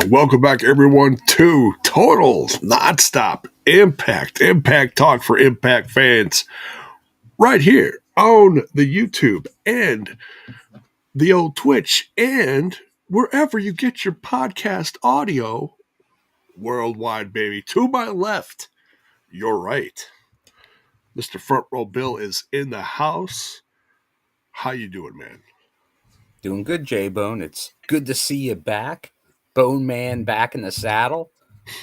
Welcome back, everyone, to Totals Nonstop Impact Talk for Impact fans, right here on the YouTube and the old Twitch and wherever you get your podcast audio worldwide, baby. To my left, you're right. Mr. Front Row Bill is in the house. How you doing, man? Doing good, J-Bone. It's good to see you back. Bone Man back in the saddle.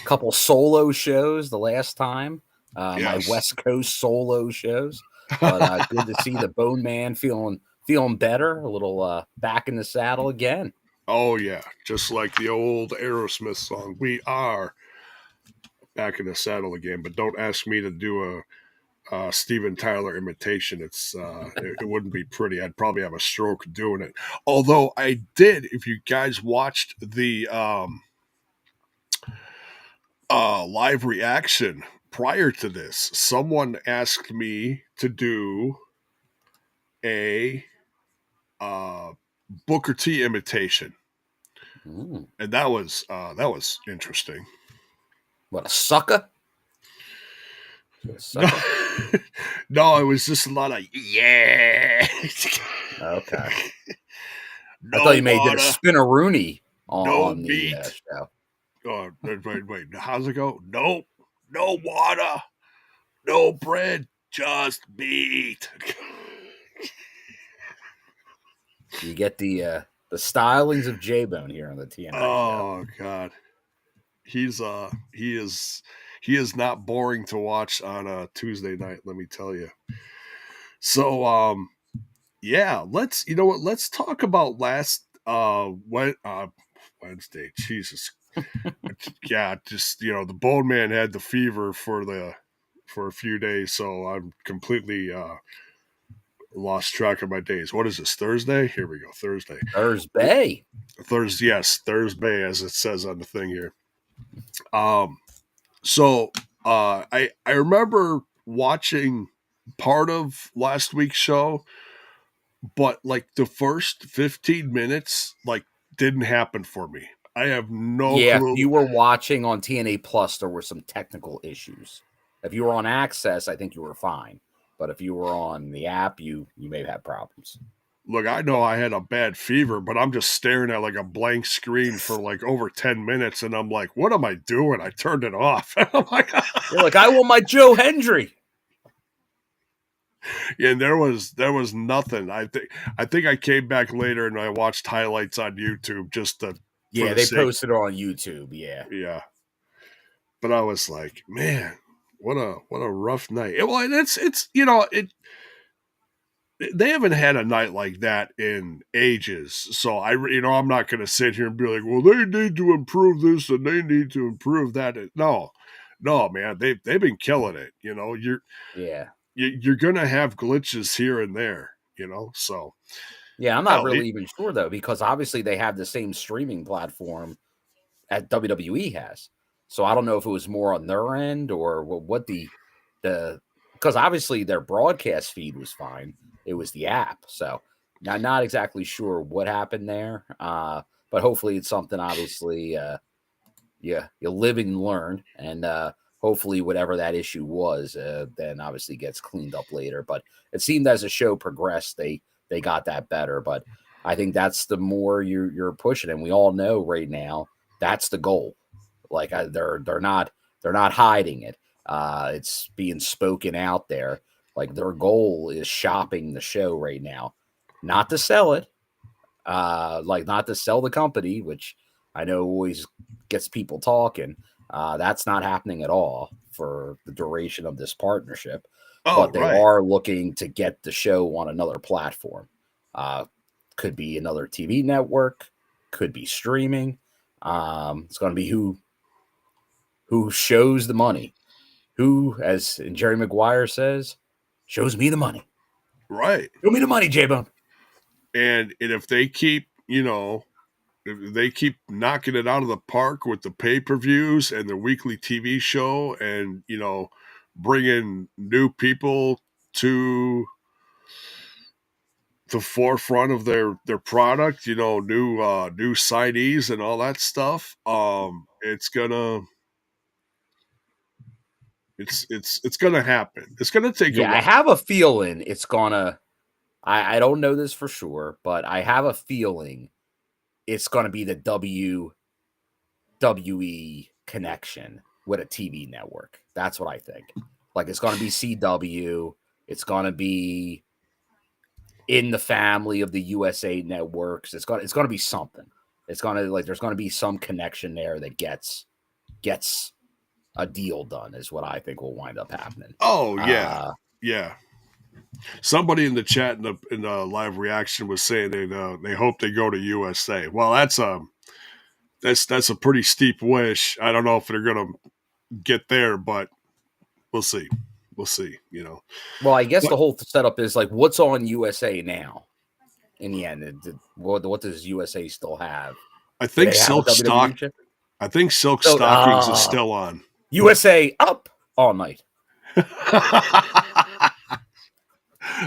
Couple solo shows the last time. Yes. My West Coast solo shows. But good to see the Bone Man feeling better. A little back in the saddle again. Oh, yeah. Just like the old Aerosmith song. We are back in the saddle again. But don't ask me to do a Steven Tyler imitation. It wouldn't be pretty. I'd probably have a stroke doing it. Although I did, if you guys watched the live reaction prior to this, someone asked me to do a Booker T imitation. Ooh. And that was interesting. What, a sucker? No, it was just a lot of yeah. Okay. No I thought you may water, did a spin-a-rooney no on the meat. show. Oh, wait. How's it go? No water, no bread, just meat. You get the stylings of J-Bone here on the TNA show. Oh God, he is not boring to watch on a Tuesday night. Let me tell you. So yeah, let's talk about last Wednesday. Jesus. Yeah, just the Bone Man had the fever for a few days, so I'm completely lost track of my days. What is this, Thursday? Here we go, Thursday. Yes, Thursday, as it says on the thing here. So I remember watching part of last week's show, but like the first 15 minutes didn't happen for me. I have no clue. If you were watching on TNA Plus, there were some technical issues. If you were on Access, I think you were fine. But if you were on the app, you may have had problems. Look, I know I had a bad fever, but I'm just staring at like a blank screen for like over 10 minutes, and I'm like, what am I doing? I turned it off. I'm like, you're like, I want my Joe Hendry. Yeah, and there was nothing. I think I came back later and I watched highlights on YouTube just to. Yeah, they posted it on YouTube. Yeah. But I was like, man, what a rough night. Well, they haven't had a night like that in ages. So I'm not going to sit here and be like, well, they need to improve this and they need to improve that. No, man, they've been killing it. You're going to have glitches here and there, so. Yeah, I'm not really even sure, though, because obviously they have the same streaming platform that WWE has. So I don't know if it was more on their end or what because obviously their broadcast feed was fine. It was the app. So I'm not exactly sure what happened there. But hopefully it's something, obviously, you live and learn. And hopefully whatever that issue was, then obviously gets cleaned up later. But it seemed as the show progressed, they got that better. But I think that's the more you're pushing. And we all know right now that's the goal. Like they're not hiding it. It's being spoken out there. Like their goal is shopping the show right now, not to sell it, not to sell the company, which I know always gets people talking. That's not happening at all for the duration of this partnership. But they are looking to get the show on another platform. Could be another TV network, could be streaming. It's going to be who shows the money. Who, as Jerry Maguire says, shows me the money. Right. Show me the money, J-Bone. And if they keep, if they keep knocking it out of the park with the pay-per-views and the weekly TV show and, bringing new people to the forefront of their product, new signees and all that stuff. It's gonna happen. It's gonna take a while. I have a feeling it's gonna. I don't know this for sure, but I have a feeling it's gonna be the WWE connection with a TV network. That's what I think. Like it's gonna be CW. It's gonna be in the family of the USA networks. It's gonna be something. It's gonna there's gonna be some connection there that gets a deal done. Is what I think will wind up happening. Oh yeah, yeah. Somebody in the chat in the live reaction was saying they hope they go to USA. Well, that's a pretty steep wish. I don't know if they're gonna get there, but we'll see. We'll see. Well, I guess the whole setup is like, what's on USA now? In the end, what does USA still have? I think Silk Stockings is still on. USA up all night.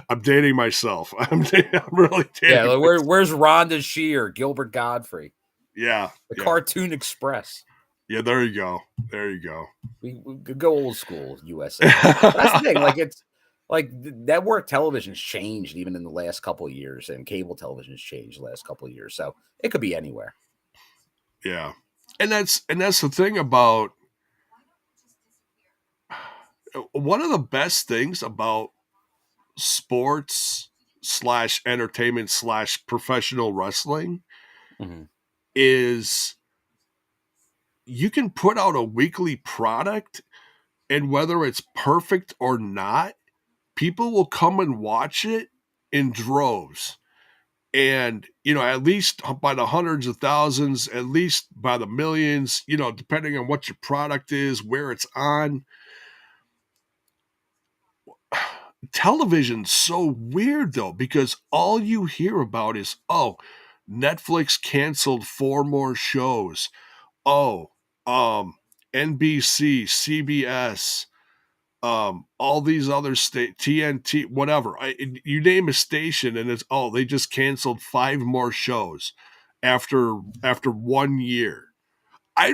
I'm dating myself. I'm really dating. Yeah, where's Rhonda Shear, Gilbert Godfrey? Yeah, the Cartoon Express. Yeah, there you go. There you go. We could go old school USA. That's the thing. Like it's like network television's changed even in the last couple of years, and cable television's changed the last couple of years. So it could be anywhere. Yeah, and that's the thing about one of the best things about sports / entertainment / professional wrestling is you can put out a weekly product, and whether it's perfect or not, people will come and watch it in droves. And, at least by the hundreds of thousands, at least by the millions, depending on what your product is, where it's on. Television's so weird, though, because all you hear about is, Netflix canceled 4 more shows. NBC, CBS, all these other TNT, whatever. You name a station, and it's they just canceled 5 more shows after 1 year. I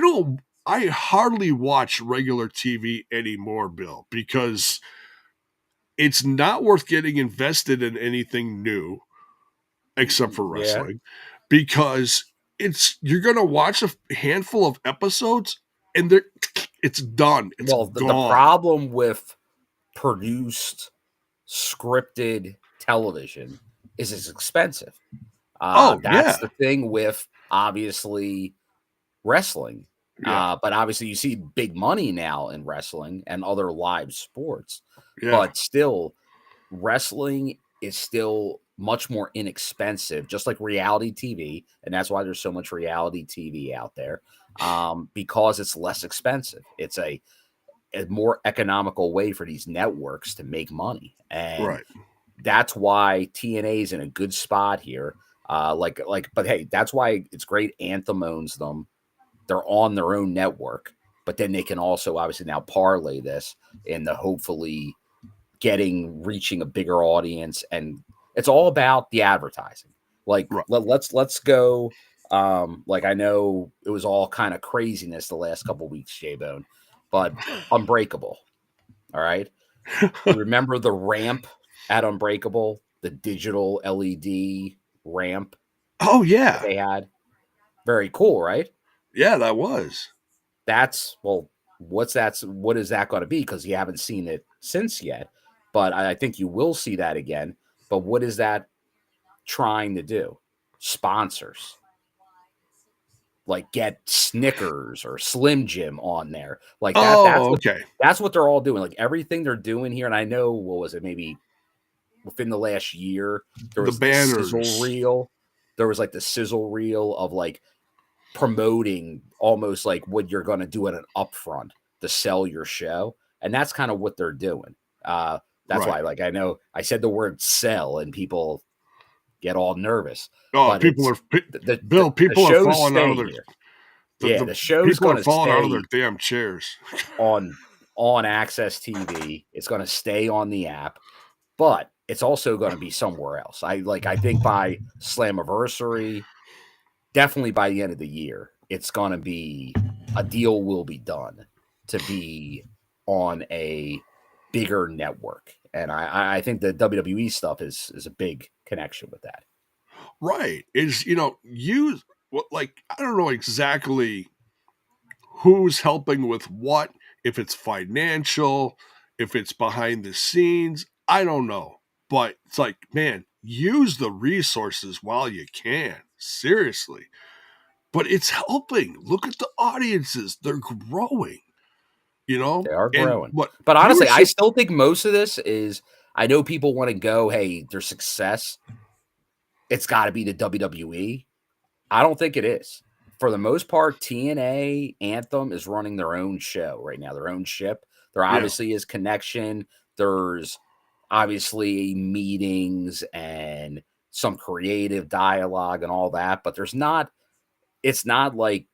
hardly watch regular TV anymore, Bill, because it's not worth getting invested in anything new, except for wrestling, because you're gonna watch a handful of episodes and it's done. It's gone. The problem with produced scripted television is it's expensive. That's the thing with obviously wrestling. But obviously you see big money now in wrestling and other live sports. But still, wrestling is still much more inexpensive, just like reality TV. And that's why there's so much reality TV out there, because it's less expensive. It's a more economical way for these networks to make money. And that's why TNA is in a good spot here. But hey, that's why it's great. Anthem owns them. They're on their own network, but then they can also obviously now parlay this into hopefully reaching a bigger audience. And it's all about the advertising. Let's go. I know it was all kind of craziness the last couple of weeks, J-Bone, but Unbreakable. All right. Remember the ramp at Unbreakable, the digital LED ramp? Oh yeah. They had. Very cool, right? Yeah, that was. What is that going to be? Because you haven't seen it since yet, but I think you will see that again. But what is that trying to do? Sponsors. Like get Snickers or Slim Jim on there. Like that. That's what they're all doing. Like everything they're doing here. And I know, what was it? Maybe within the last year, there was the sizzle reel. There was the sizzle reel of promoting almost like what you're going to do at an upfront to sell your show. And that's kind of what they're doing. That's why, I know I said the word sell and people get all nervous. People are falling out of their the show's going to falling stay out of their damn chairs on Access TV. It's going to stay on the app, but it's also going to be somewhere else. I think by Slammiversary, definitely by the end of the year, it's going to be a deal will be done to be on a bigger network. And I think the WWE stuff is a big connection with that. Right. Is, use like, I don't know exactly who's helping with what, if it's financial, if it's behind the scenes, I don't know. But it's like, man, use the resources while you can. Seriously. But it's helping. Look at the audiences. They're growing, They are and growing. what But honestly, I viewership. still think most of this is, I know people want to go, hey, their success, it's got to be the WWE. I don't think it is. For the most part, TNA Anthem is running their own show right now, their own ship. There Yeah. obviously is connection. There's obviously meetings and some creative dialogue and all that, but it's not like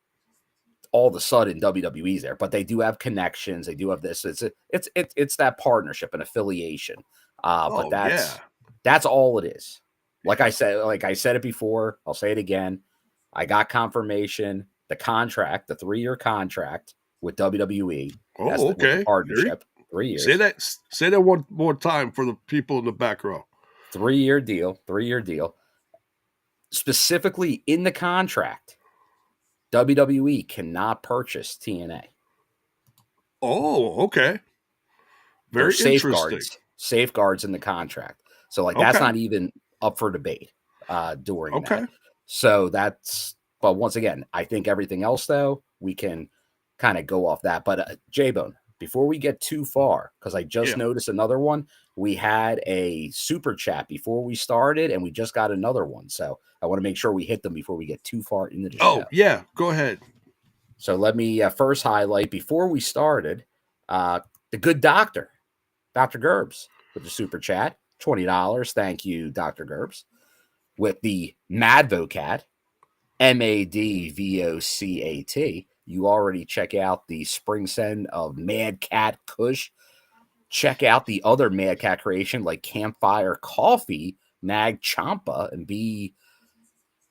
all of a sudden WWE's there, but they do have connections. They do have this. It's that partnership and affiliation. But Oh, yeah. that's all it is. Like I said it before, I'll say it again. I got confirmation, the contract, the 3-year contract with WWE. Oh, With the okay. partnership, 3 years. Say that one more time for the people in the back row. 3-year deal. Specifically in the contract, WWE cannot purchase TNA. Oh, okay. Very There's interesting. safeguards in the contract. So that's not even up for debate during that. So but once again, I think everything else though, we can kind of go off that. But J-Bone, before we get too far, because I just noticed another one, we had a super chat before we started and we just got another one. So I want to make sure we hit them before we get too far into the show. Oh, yeah. Go ahead. So let me first highlight before we started, the good doctor, Dr. Gerbs, with the super chat, $20. Thank you, Dr. Gerbs. With the Madvocat, MADVOCAT, you already check out the spring send of Mad Cat Kush. Check out the other Mad Cat creation like Campfire Coffee, Nag Champa, and be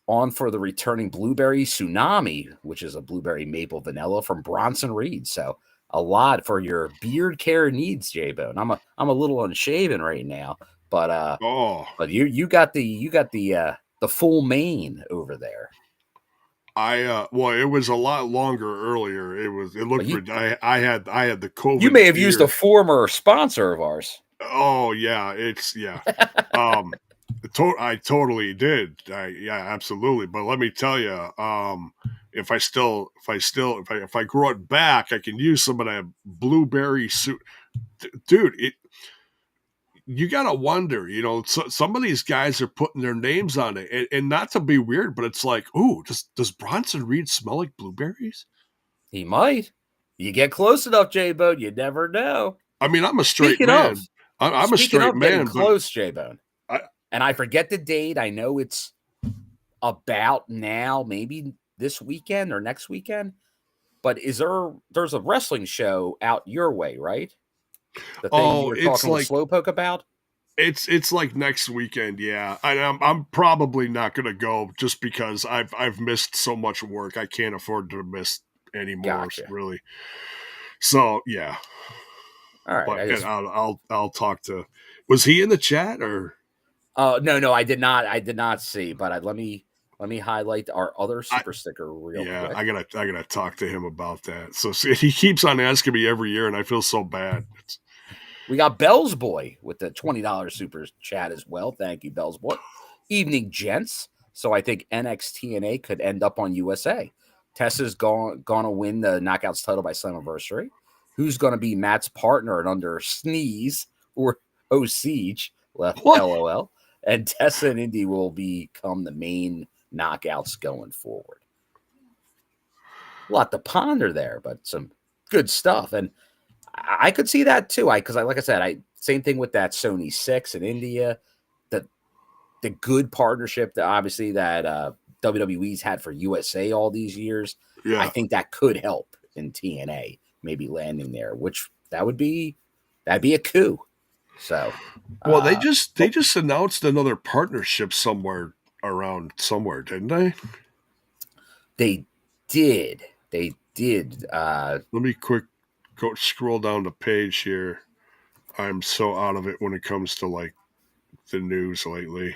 on for the returning Blueberry Tsunami, which is a blueberry maple vanilla from Bronson Reed. So a lot for your beard care needs, J-Bone. I'm a little unshaven right now, but you got the full mane over there. It was a lot longer earlier. It looked I had the COVID. You may have used a former sponsor of ours. Oh yeah, I totally did. Absolutely. But let me tell you, if I grow it back, I can use some of that blueberry suit, dude. You gotta wonder, some of these guys are putting their names on it, and not to be weird, but it's like, ooh, does Bronson Reed smell like blueberries? He might. You get close enough, J-Bone, you never know. I mean, I'm a straight man. I'm a straight man, close, J-Bone. And I forget the date. I know it's about now, maybe this weekend or next weekend. But there's a wrestling show out your way, right? The thing you were talking with Slowpoke about? It's like next weekend, yeah. I'm probably not gonna go just because I've missed so much work. I can't afford to miss anymore, really. So yeah. All right. But I'll talk to. Was he in the chat or? No, I did not. I did not see. But let me highlight our other super sticker real quick. I gotta talk to him about that. So he keeps on asking me every year, and I feel so bad. We got Bell's Boy with the $20 super chat as well. Thank you, Bell's Boy. Evening, gents. So I think NXT could end up on USA. Tessa's going to win the Knockouts title by Slammiversary. Who's going to be Matt's partner at Under Sneeze or Siege? LOL. And Tessa and Indy will become the main knockouts going forward. A lot to ponder there, but some good stuff. And I could see that too. Like I said, same thing with that Sony 6 in India. The good partnership that obviously that WWE's had for USA all these years. Yeah. I think that could help in TNA, maybe landing there, which that'd be a coup. So, Well, they just announced another partnership somewhere, didn't they? They did. They did. Let me go scroll down the page here. I'm so out of it when it comes to like the news lately.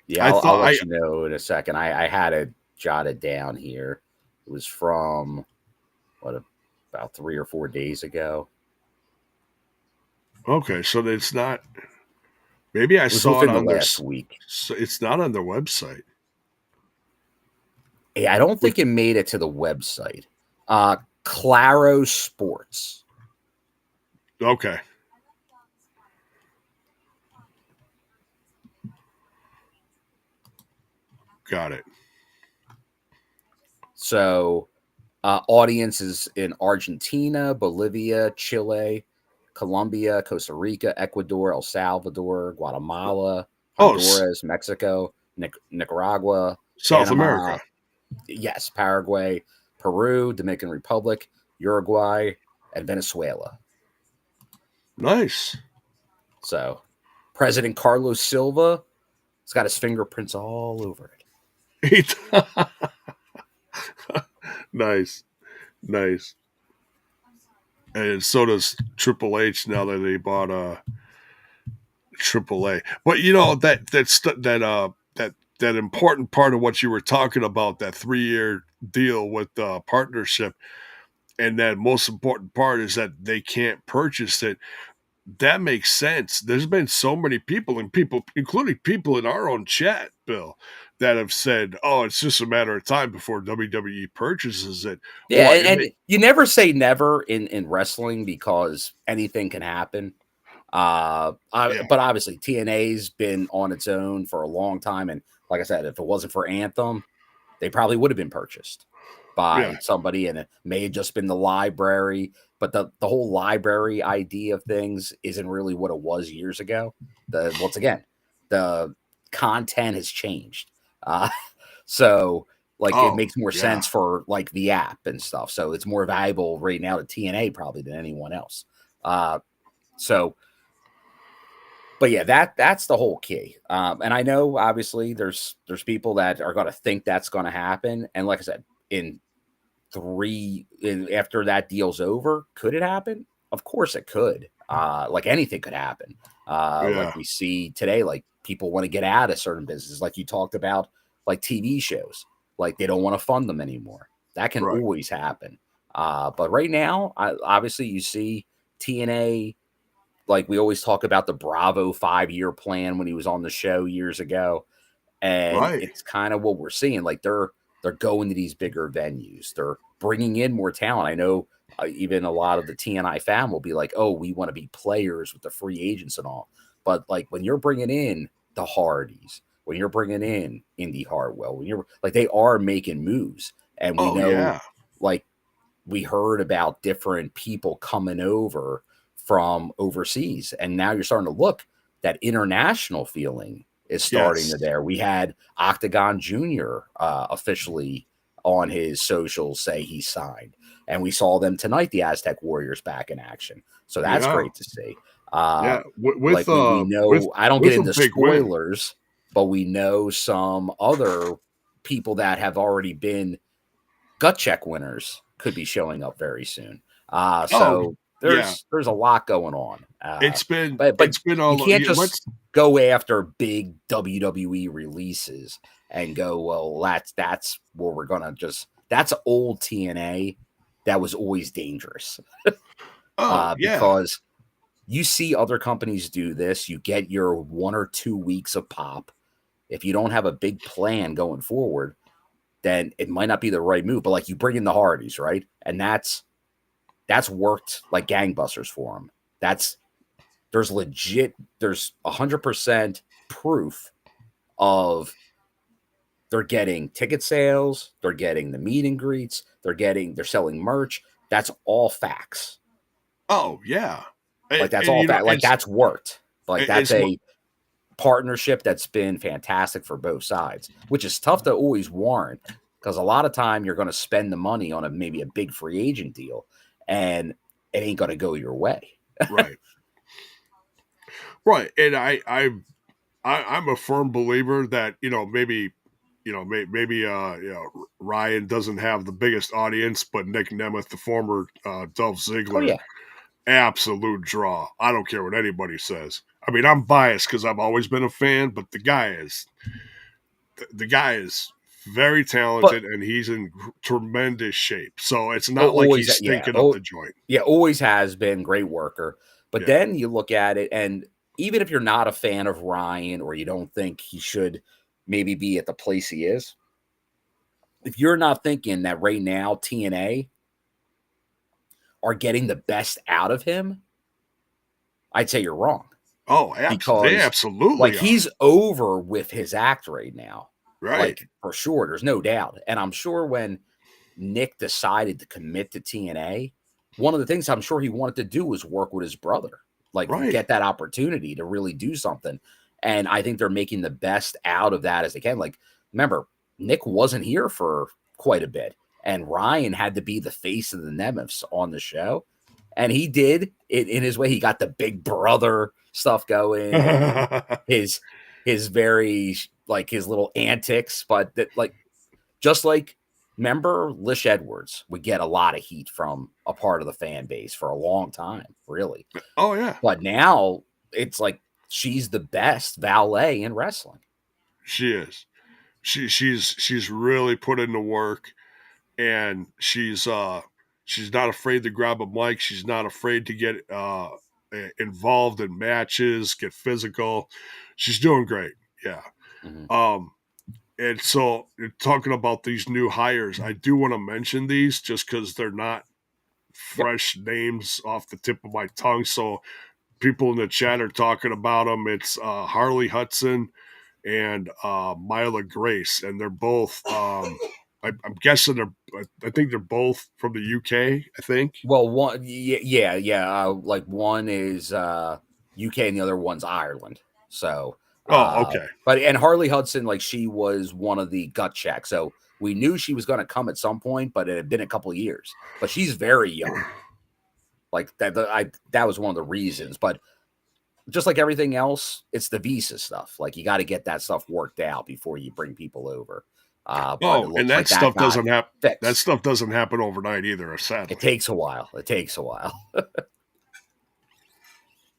Yeah, I'll let you know in a second. I had it jotted down here. It was from about 3 or 4 days ago. Okay, so it's not. Maybe I saw it within on the last week. So it's not on their website. Hey, I don't think it made it to the website. Claro Sports. Okay. Got it. So, audiences in Argentina, Bolivia, Chile, Colombia, Costa Rica, Ecuador, El Salvador, Guatemala, Honduras, Mexico, Nicaragua, South Panama, America. Yes, Paraguay, Peru, Dominican Republic, Uruguay, and Venezuela. Nice. So, President Carlos Silva has got his fingerprints all over it. Nice. And so does Triple H now that they bought AAA. But you know that important part of what you were talking about, that 3-year deal with the partnership, and that most important part is that they can't purchase it. That makes sense. There's been so many people, including people in our own chat, Bill, that have said, "Oh, it's just a matter of time before WWE purchases it." Yeah, and you never say never in wrestling because anything can happen. But obviously TNA's been on its own for a long time, and like I said, if it wasn't for Anthem, they probably would have been purchased by somebody, and it may have just been the library. But the whole library idea of things isn't really what it was years ago. Once again, the content has changed. So like it makes more sense for like the app and stuff. So it's more valuable right now to TNA probably than anyone else. But yeah, that's the whole key. And I know obviously there's people that are going to think that's going to happen. And like I said, after that deal's over, could it happen? Of course it could. Like anything could happen. Like we see today, like people want to get out of certain businesses, like you talked about, like TV shows, like they don't want to fund them anymore. That can always happen. But right now, obviously you see TNA. Like we always talk about the Bravo 5-year plan when he was on the show years ago. And it's kind of what we're seeing. Like they're going to these bigger venues. They're bringing in more talent. I know even a lot of the TNI fan will be like, oh, we want to be players with the free agents and all. But like when you're bringing in the Hardys, when you're bringing in Indy Hartwell, when you're like, they are making moves. And we know, like we heard about different people coming over from overseas. And now you're starting to look, that international feeling is starting to there. We had Octagon Jr. Officially on his socials say he signed. And we saw them tonight, the Aztec Warriors back in action. So that's great to see. We know, I don't get into spoilers, but we know some other people that have already been gut check winners could be showing up very soon. There's a lot going on. It's been all, you can't just go after big WWE releases and go, well, that's where we're gonna that's old TNA that was always dangerous. Because you see other companies do this, you get your 1 or 2 weeks of pop. If you don't have a big plan going forward, then it might not be the right move. But like you bring in the Hardys, right? And that's worked like gangbusters for them. There's 100% proof of they're getting ticket sales, they're getting the meet and greets, they're selling merch. That's all facts. Oh yeah. Like that's all fact. Like that's worked. Like that's a partnership that's been fantastic for both sides, which is tough to always warrant because a lot of time you're going to spend the money on maybe a big free agent deal and it ain't going to go your way. Right. Right. And I'm a firm believer that, maybe, Ryan doesn't have the biggest audience, but Nick Nemeth, the former Dolph Oh Ziggler, yeah, absolute draw. I don't care what anybody says. I mean, I'm biased because I've always been a fan, but the guy is very but talented and he's in tremendous shape. So it's not like always he's yeah, stinking up the joint. yeah, always has been great worker. But Yeah. then you look at it, and even if you're not a fan of Ryan or you don't think he should maybe be at the place he is, if you're not thinking that right now TNA are getting the best out of him, I'd say you're wrong. Oh, they Because like absolutely are. he's over with his act right now. Right. Like for sure, there's no doubt. And I'm sure when Nick decided to commit to TNA, one of the things I'm sure he wanted to do was work with his brother, like Right. get that opportunity to really do something. And I think they're making the best out of that as they can. Like, remember, Nick wasn't here for quite a bit, and Ryan had to be the face of the Nemeths on the show. And he did it in his way. He got the big brother stuff going, and his very like his little antics, but that like just like remember Lish Edwards would get a lot of heat from a part of the fan base for a long time, really. Oh yeah. But now it's like she's the best valet in wrestling. She is. She's really put in the work, and she's not afraid to grab a mic. She's not afraid to get involved in matches, get physical. She's doing great. Yeah. Mm-hmm. And so talking about these new hires, I do want to mention these just because they're not Yep. fresh names off the tip of my tongue. So people in the chat are talking about them. It's Harley Hudson and Mila Grace, and they're both. I'm guessing I think they're both from the UK. I think. Well, one, yeah. Like one is UK and the other one's Ireland. So, Oh, okay. but and Harley Hudson, like she was one of the gut checks. So we knew she was going to come at some point, but it had been a couple of years. But she's very young. Like that was one of the reasons. But just like everything else, it's the visa stuff. Like you got to get that stuff worked out before you bring people over. But it And looks that like stuff that got doesn't happen. fixed. That stuff doesn't happen overnight either. Sadly, It takes a while.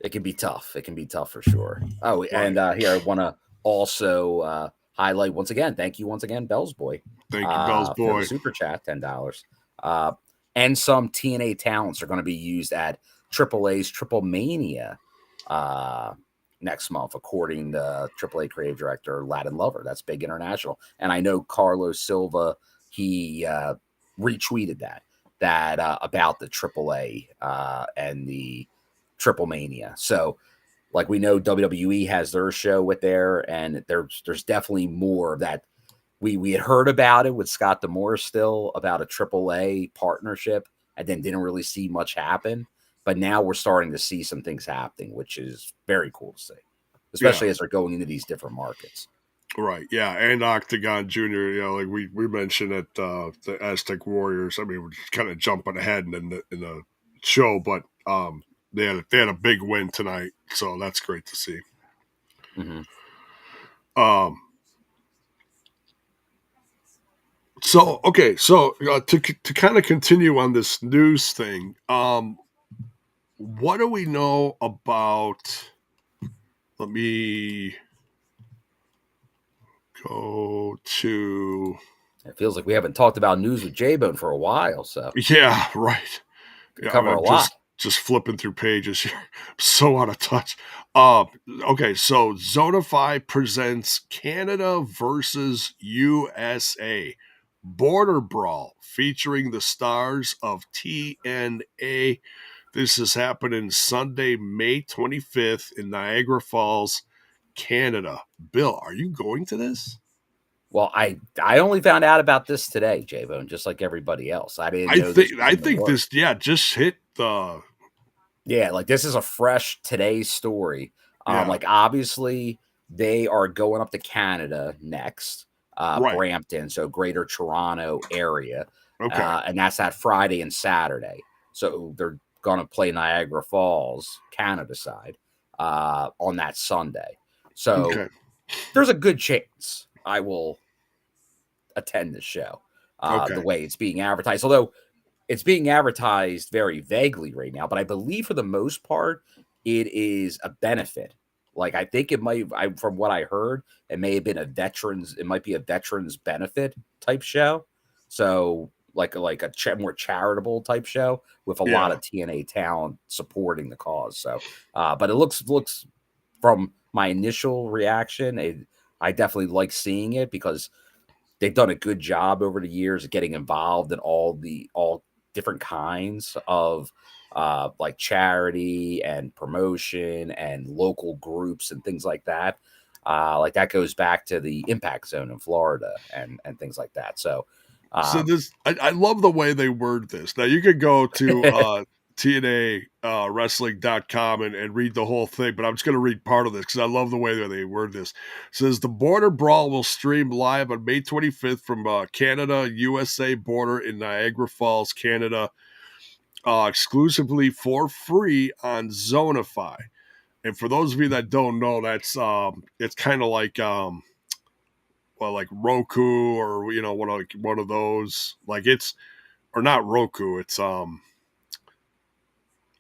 It can be tough. It can be tough for sure. Oh, Right. and here I want to also highlight once again. Thank you once again, Bell's Boy. Thank you, Bell's For Boy. the super chat, $10. And some TNA talents are going to be used at AAA's Triple Mania next month, according to AAA creative director Latin Lover. That's big international. And I know Carlos Silva, he retweeted that about the AAA and the Triple Mania. So, like we know, WWE has their show with there, and there's definitely more of that. We had heard about it with Scott D'Amore still about a AAA partnership, and then didn't really see much happen. But now we're starting to see some things happening, which is very cool to see, especially as they're going into these different markets. Right, yeah, and Octagon Junior. Like we mentioned at the Aztec Warriors. I mean, we're just kind of jumping ahead in the show, but they had a big win tonight, so that's great to see. Mm-hmm. So okay, so to kind of continue on this news thing, what do we know about? Let me go to. It feels like we haven't talked about news with J-Bone for a while, so Yeah, right. Yeah, cover a lot. Just flipping through pages here. So out of touch. Okay, so Zonify presents Canada versus USA Border Brawl featuring the stars of TNA. This is happening Sunday, May 25th in Niagara Falls, Canada. Bill, are you going to this? Well, I only found out about this today, J-Bone, just like everybody else. I didn't know this. I think this, just hit the. Yeah, like this is a fresh today's story. Yeah. Like obviously they are going up to Canada next, Right. Brampton, so Greater Toronto area. Okay. And that's that Friday and Saturday. So they're going to play Niagara Falls, Canada side. on that Sunday. So there's a good chance I will attend the show the way it's being advertised. Although it's being advertised very vaguely right now, but I believe for the most part, it is a benefit. Like I think it might, from what I heard, it may have been it might be a veterans benefit type show. So like a more charitable type show with a lot of TNA talent supporting the cause. So, but it looks from my initial reaction, I definitely like seeing it because they've done a good job over the years of getting involved in all different kinds of like charity and promotion and local groups and things like that. Like that goes back to the Impact Zone in Florida and things like that. So I love the way they word this. Now you could go to TNA wrestling.com and read the whole thing, but I'm just going to read part of this because I love the way that they word this. It says the Border Brawl will stream live on May 25th from Canada, USA border in Niagara Falls, Canada, exclusively for free on Zonify. And for those of you that don't know, that's it's kind of like like Roku or one of those. Like it's or not Roku. It's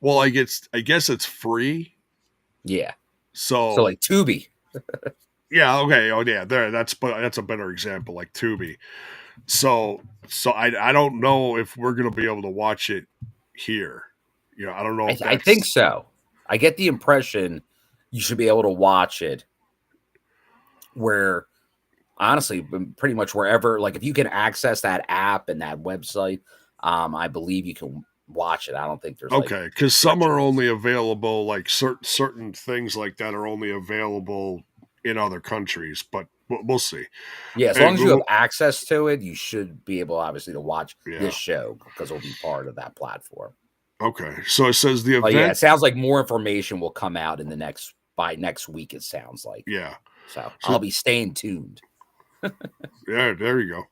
well, I guess it's free. Yeah. So like Tubi. Yeah. Okay. Oh yeah. That's a better example. Like Tubi. So I don't know if we're gonna be able to watch it here. I don't know. I think so. I get the impression you should be able to watch it where, honestly, pretty much wherever, like if you can access that app and that website, I believe you can watch it. I don't think there's because some are only available, like certain things like that are only available in other countries, but we'll see. Yeah, as long as you have access to it, you should be able, obviously, to watch this show because it'll be part of that platform. Okay, so it says the event. It sounds like more information will come out by next week. It sounds like. Yeah. So I'll be staying tuned. Yeah, there you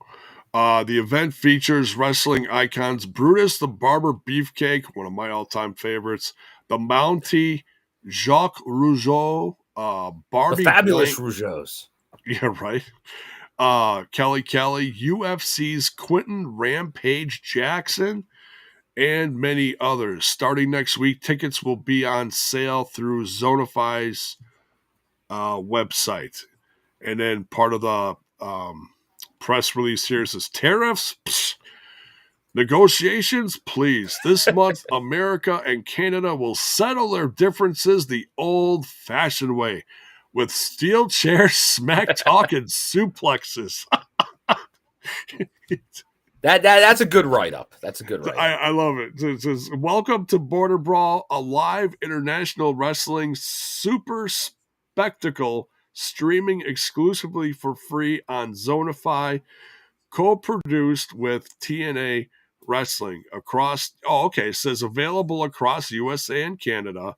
go. The event features wrestling icons Brutus the Barber Beefcake, one of my all-time favorites, the Mountie, Jacques Rougeau, Barbie, the fabulous Rougeaus. Yeah, right. Kelly, UFC's Quentin Rampage Jackson, and many others. Starting next week, tickets will be on sale through Zonify's website. And then part of the press release here says tariffs, psh, negotiations, please. This month, America and Canada will settle their differences the old-fashioned way with steel chairs, smack talk, and suplexes. That's a good write-up. That's a good write-up. I love it. It says, welcome to Border Brawl, a live international wrestling super spectacle streaming exclusively for free on Zonify, co-produced with TNA Wrestling across. It says available across USA and Canada.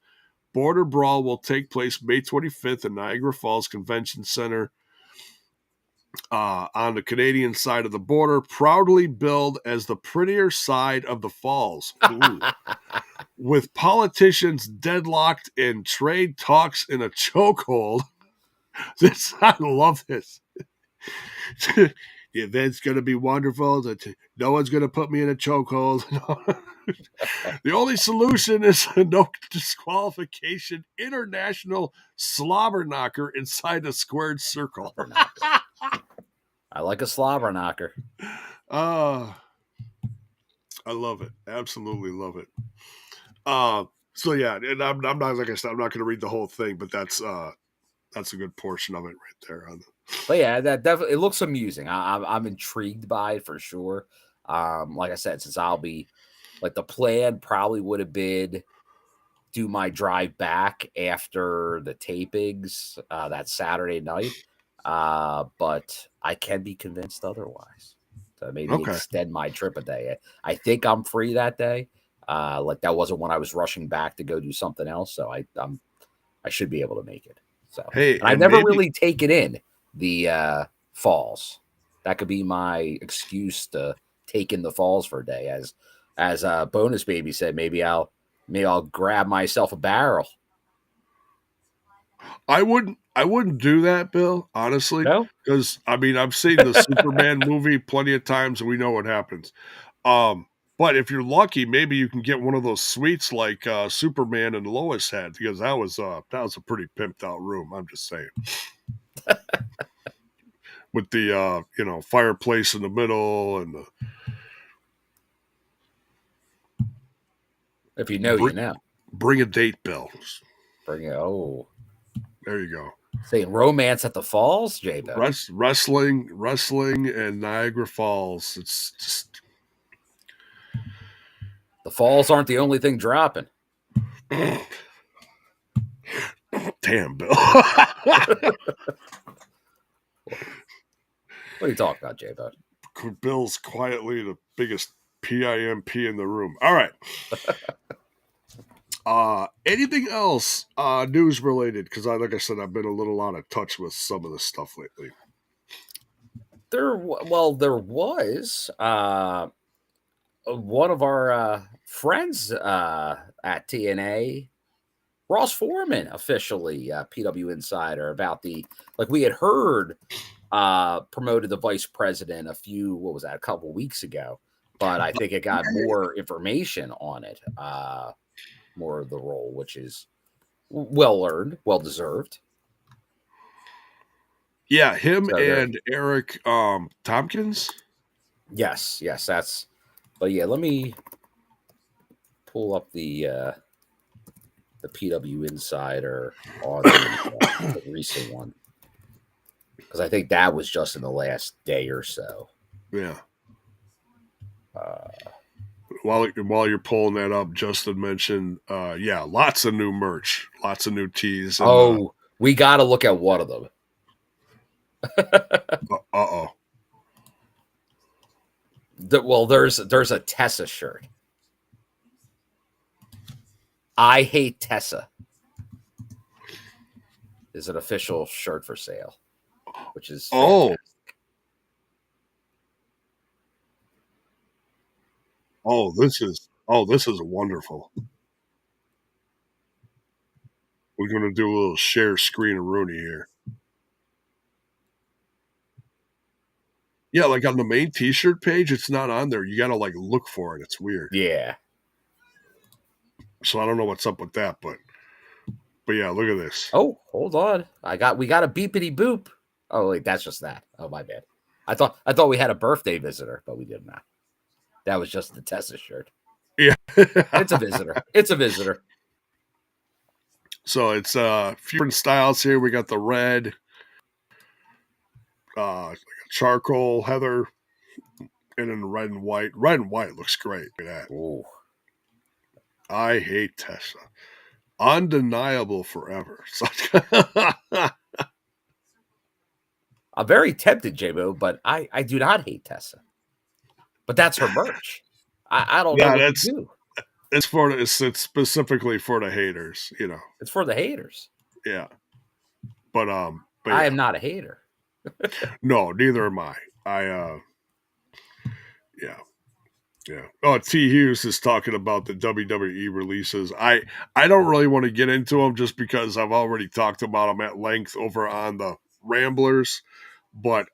Border Brawl will take place May 25th at Niagara Falls Convention Center on the Canadian side of the border, proudly billed as the prettier side of the falls. With politicians deadlocked in trade talks in a chokehold. I love this. The event's going to be wonderful. No one's going to put me in a chokehold. The only solution is a no disqualification international slobber knocker inside a squared circle. I like a slobber knocker. I love it. Absolutely love it. So yeah, and I'm not, like I said, I'm not going to read the whole thing, but that's a good portion of it right there. But yeah, that definitely, it looks amusing. I'm intrigued by it for sure. Like I said, since I'll be like, the plan probably would have been do my drive back after the tapings that Saturday night. But I can be convinced otherwise. So maybe extend my trip a day. I think I'm free that day. Like that wasn't when I was rushing back to go do something else. So I should be able to make it. So I've never really taken in the falls. That could be my excuse to take in the falls for a day. As Bonus Baby said, maybe I'll grab myself a barrel. I wouldn't do that, Bill, honestly, No? because I mean I've seen the Superman movie plenty of times and we know what happens. Um, but if you're lucky, maybe you can get one of those suites like Superman and Lois had, because that was a pretty pimped out room. I'm just saying. With the fireplace in the middle and the If you know, you know. bring a date, Bill. Bring it. Oh, There you go. saying romance at the falls, J-Bo. Wrestling, and Niagara Falls. It's just The falls aren't the only thing dropping. damn, Bill. What are you talking about, J-Bo? Bill's quietly the biggest PIMP in the room. All right. Anything else news related? Because like I said, I've been a little out of touch with some of the stuff lately. There was one of our friends at TNA, Ross Foreman, officially PW Insider, about we had heard promoted the vice president a couple weeks ago, but I think it got more information on it, more of the role, which is well earned, well deserved. Yeah, him and Eric Tompkins. Yes, that's. But yeah, let me pull up the PW Insider on the recent one, because I think that was just in the last day or so. Yeah. While you're pulling that up, Justin mentioned, lots of new merch, lots of new tees. And, we got to look at one of them. Uh-oh. There's a Tessa shirt. I hate Tessa is an official shirt for sale, which is fantastic. This is wonderful. We're gonna do a little share screen of Rooney here. Yeah, like on the main T-shirt page, it's not on there. You gotta look for it. It's weird. Yeah. So I don't know what's up with that, but yeah, look at this. Oh, hold on. We got a beepity boop. Oh wait, that's just that. Oh, my bad. I thought we had a birthday visitor, but we did not. That was just the Tessa shirt. Yeah. It's a visitor. So it's a few different styles here. We got the red, charcoal, heather, and then red and white. Red and white looks great. Look at that. Ooh. I hate Tessa. Undeniable forever. I'm very tempted, J-Bo, but I do not hate Tessa. But that's her merch. I don't know what to do. It's specifically for the haters, It's for the haters. Yeah. But I am not a hater. No, neither am I. Yeah. Oh, T. Hughes is talking about the WWE releases. I don't really want to get into them just because I've already talked about them at length over on the Ramblers. But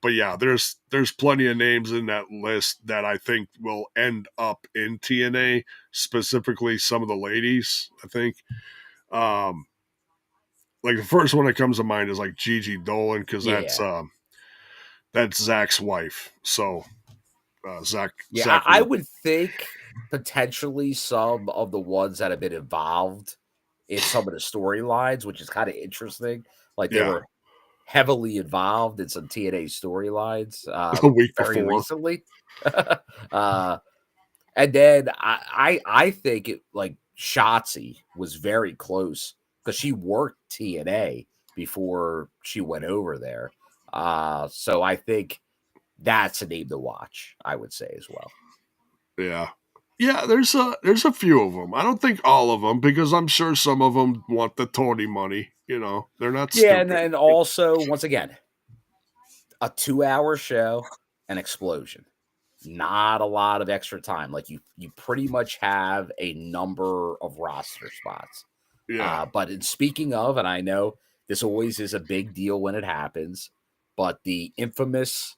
yeah, there's plenty of names in that list that I think will end up in TNA, specifically some of the ladies, I think. Like the first one that comes to mind is like Gigi Dolan, because that's Zach's wife. So Zach. I would think potentially some of the ones that have been involved in some of the storylines, which is kind of interesting. Like they were heavily involved in some TNA storylines a week very before. recently. And then I think it like Shotzi was very close because she worked TNA before she went over there. So I think that's a name to watch, I would say as well. Yeah. Yeah, there's a few of them. I don't think all of them, because I'm sure some of them want the Tony money. They're not stupid. Yeah, and then also, once again, a 2-hour show, an explosion. Not a lot of extra time. Like you pretty much have a number of roster spots. Yeah. But in speaking of, and I know this always is a big deal when it happens, but the infamous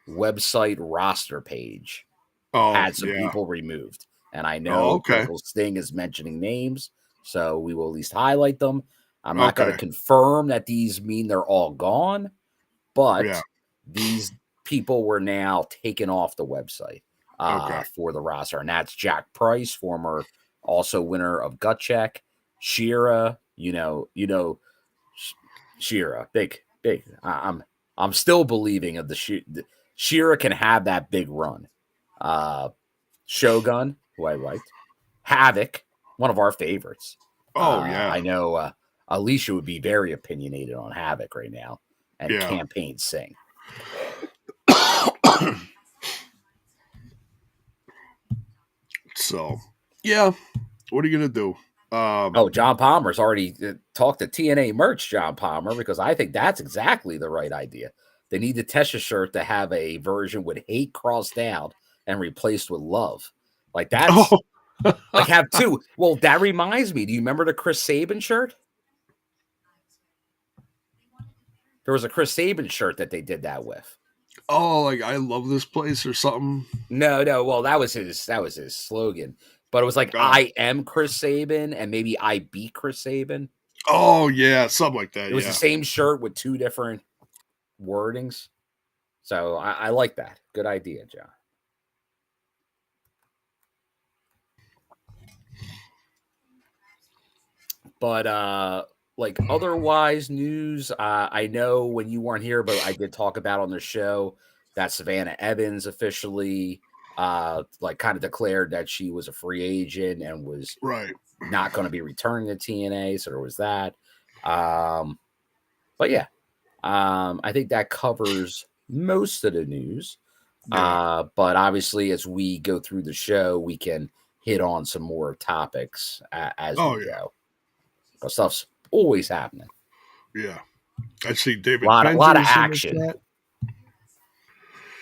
website roster page Oh, had some yeah. people removed. And I Oh, know okay. Critical Sting is mentioning names, so we will at least highlight them. I'm not going to Okay. confirm that these mean they're all gone, Yeah. but these people were now taken off the website Okay. for the roster. And that's Jack Price, former also winner of Gut Check, Shira, Shira, big. I'm still believing of the Shira can have that big run. Shogun, who I liked, Havoc, one of our favorites. Oh, yeah. I know Alicia would be very opinionated on Havoc right now, and Yeah. Campaign Sing. So, yeah. What are you going to do? Oh, John Palmer's already talked to TNA merch, John Palmer, because I think that's exactly the right idea. They need the Tesha shirt to have a version with hate crossed out and replaced with love. Like that's Oh, like have two. Well, that reminds me. Do you remember the Chris Sabin shirt? There was a Chris Sabin shirt that they did that with. oh, like I love this place or something. No. Well, that was his slogan. But it was like Oh, I am Chris Sabin and maybe I beat Chris Sabin. oh yeah, something like that. It was the Yeah. same shirt with two different wordings. So I like that. Good idea, John. But like otherwise news, I know when you weren't here, but I did talk about on the show that Savannah Evans officially like kind of declared that she was a free agent and was Right. not going to be returning to TNA. So there was that. But yeah, I think that covers most of the news. Yeah. But obviously, as we go through the show, we can hit on some more topics as we Oh yeah. go. Because stuff's always happening. Yeah. I see David A lot of Penzer's in the action.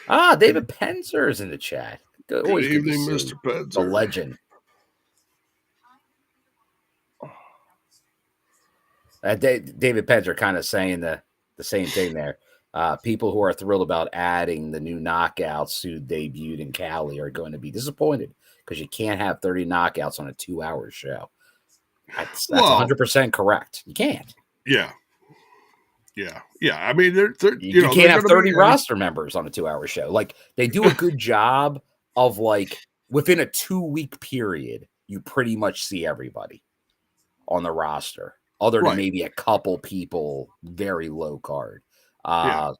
chat. David Penzer is in the chat. Good Always good evening, to Mr. see Penzer. the legend. David Penzer kind of saying the same thing there. People who are thrilled about adding the new knockouts who debuted in Cali are going to be disappointed because you can't have 30 knockouts on a 2-hour show. That's 100% correct. You can't. Yeah. Yeah. Yeah. I mean, they're You can't have 30 be, roster members on a 2-hour show. Like they do a good job of like within a 2-week period, you pretty much see everybody on the roster, other than maybe a couple people very low card. So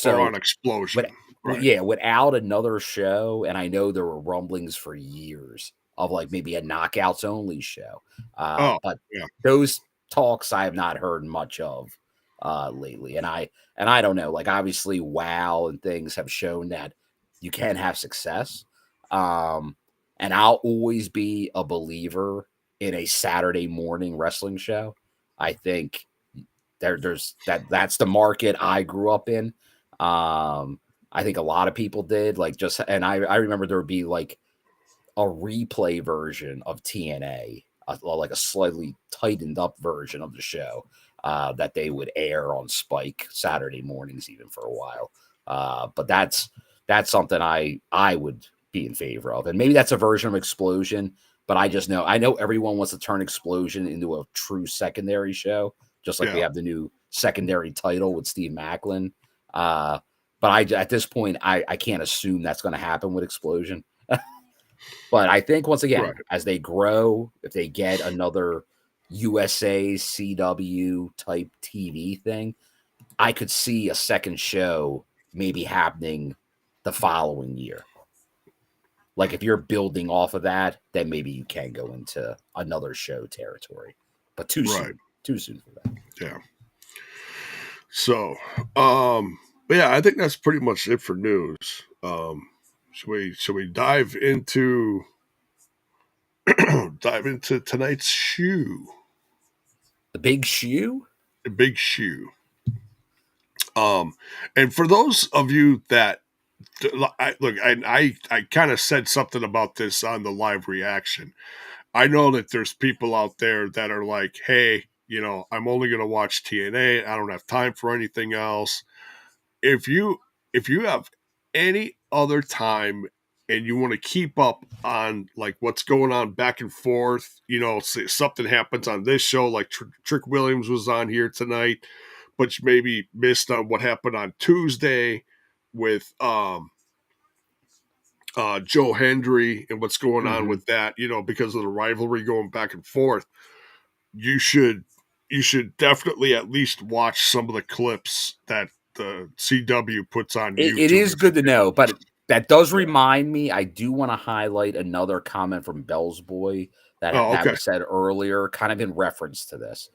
or on Explosion. Without another show, and I know there were rumblings for years of like maybe a knockouts only show. But those talks I have not heard much of lately. And I don't know, like obviously WoW and things have shown that you can have success. And I'll always be a believer in a Saturday morning wrestling show. I think that's the market I grew up in. I think a lot of people did and I remember there would be like a replay version of TNA, like a slightly tightened up version of the show that they would air on Spike Saturday mornings even for a while. But that's something I would be in favor of. And maybe that's a version of Explosion, but I know everyone wants to turn Explosion into a true secondary show, just like we have the new secondary title with Steve Maclin. But at this point, I can't assume that's going to happen with Explosion. But I think once again, as they grow, if they get another USA CW type TV thing, I could see a second show maybe happening the following year. Like if you're building off of that, then maybe you can go into another show territory. But too soon for that. Yeah. So, yeah, I think that's pretty much it for news. Should we dive into tonight's shoe? The big shoe? The big shoe. And for those of you that I kind of said something about this on the live reaction. I know that there's people out there that are like, hey, I'm only going to watch TNA. I don't have time for anything else. If you have any other time and you want to keep up on like what's going on back and forth, say something happens on this show, like Trick Williams was on here tonight, but you maybe missed on what happened on Tuesday with Joe Hendry and what's going on with that, because of the rivalry going back and forth. You should definitely at least watch some of the clips that the CW puts on YouTube. It is good to know, but that does remind me, I do want to highlight another comment from Bell's Boy that was said earlier, kind of in reference to this.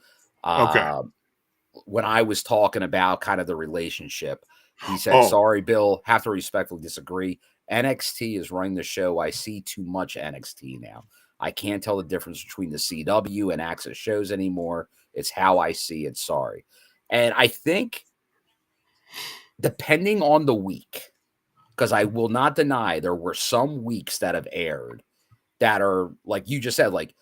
When I was talking about kind of the relationship, he said, sorry, Bill, have to respectfully disagree. NXT is running the show. I see too much NXT now. I can't tell the difference between the CW and Access shows anymore. It's how I see it. Sorry. And I think depending on the week, because I will not deny there were some weeks that have aired that are, like you just said, like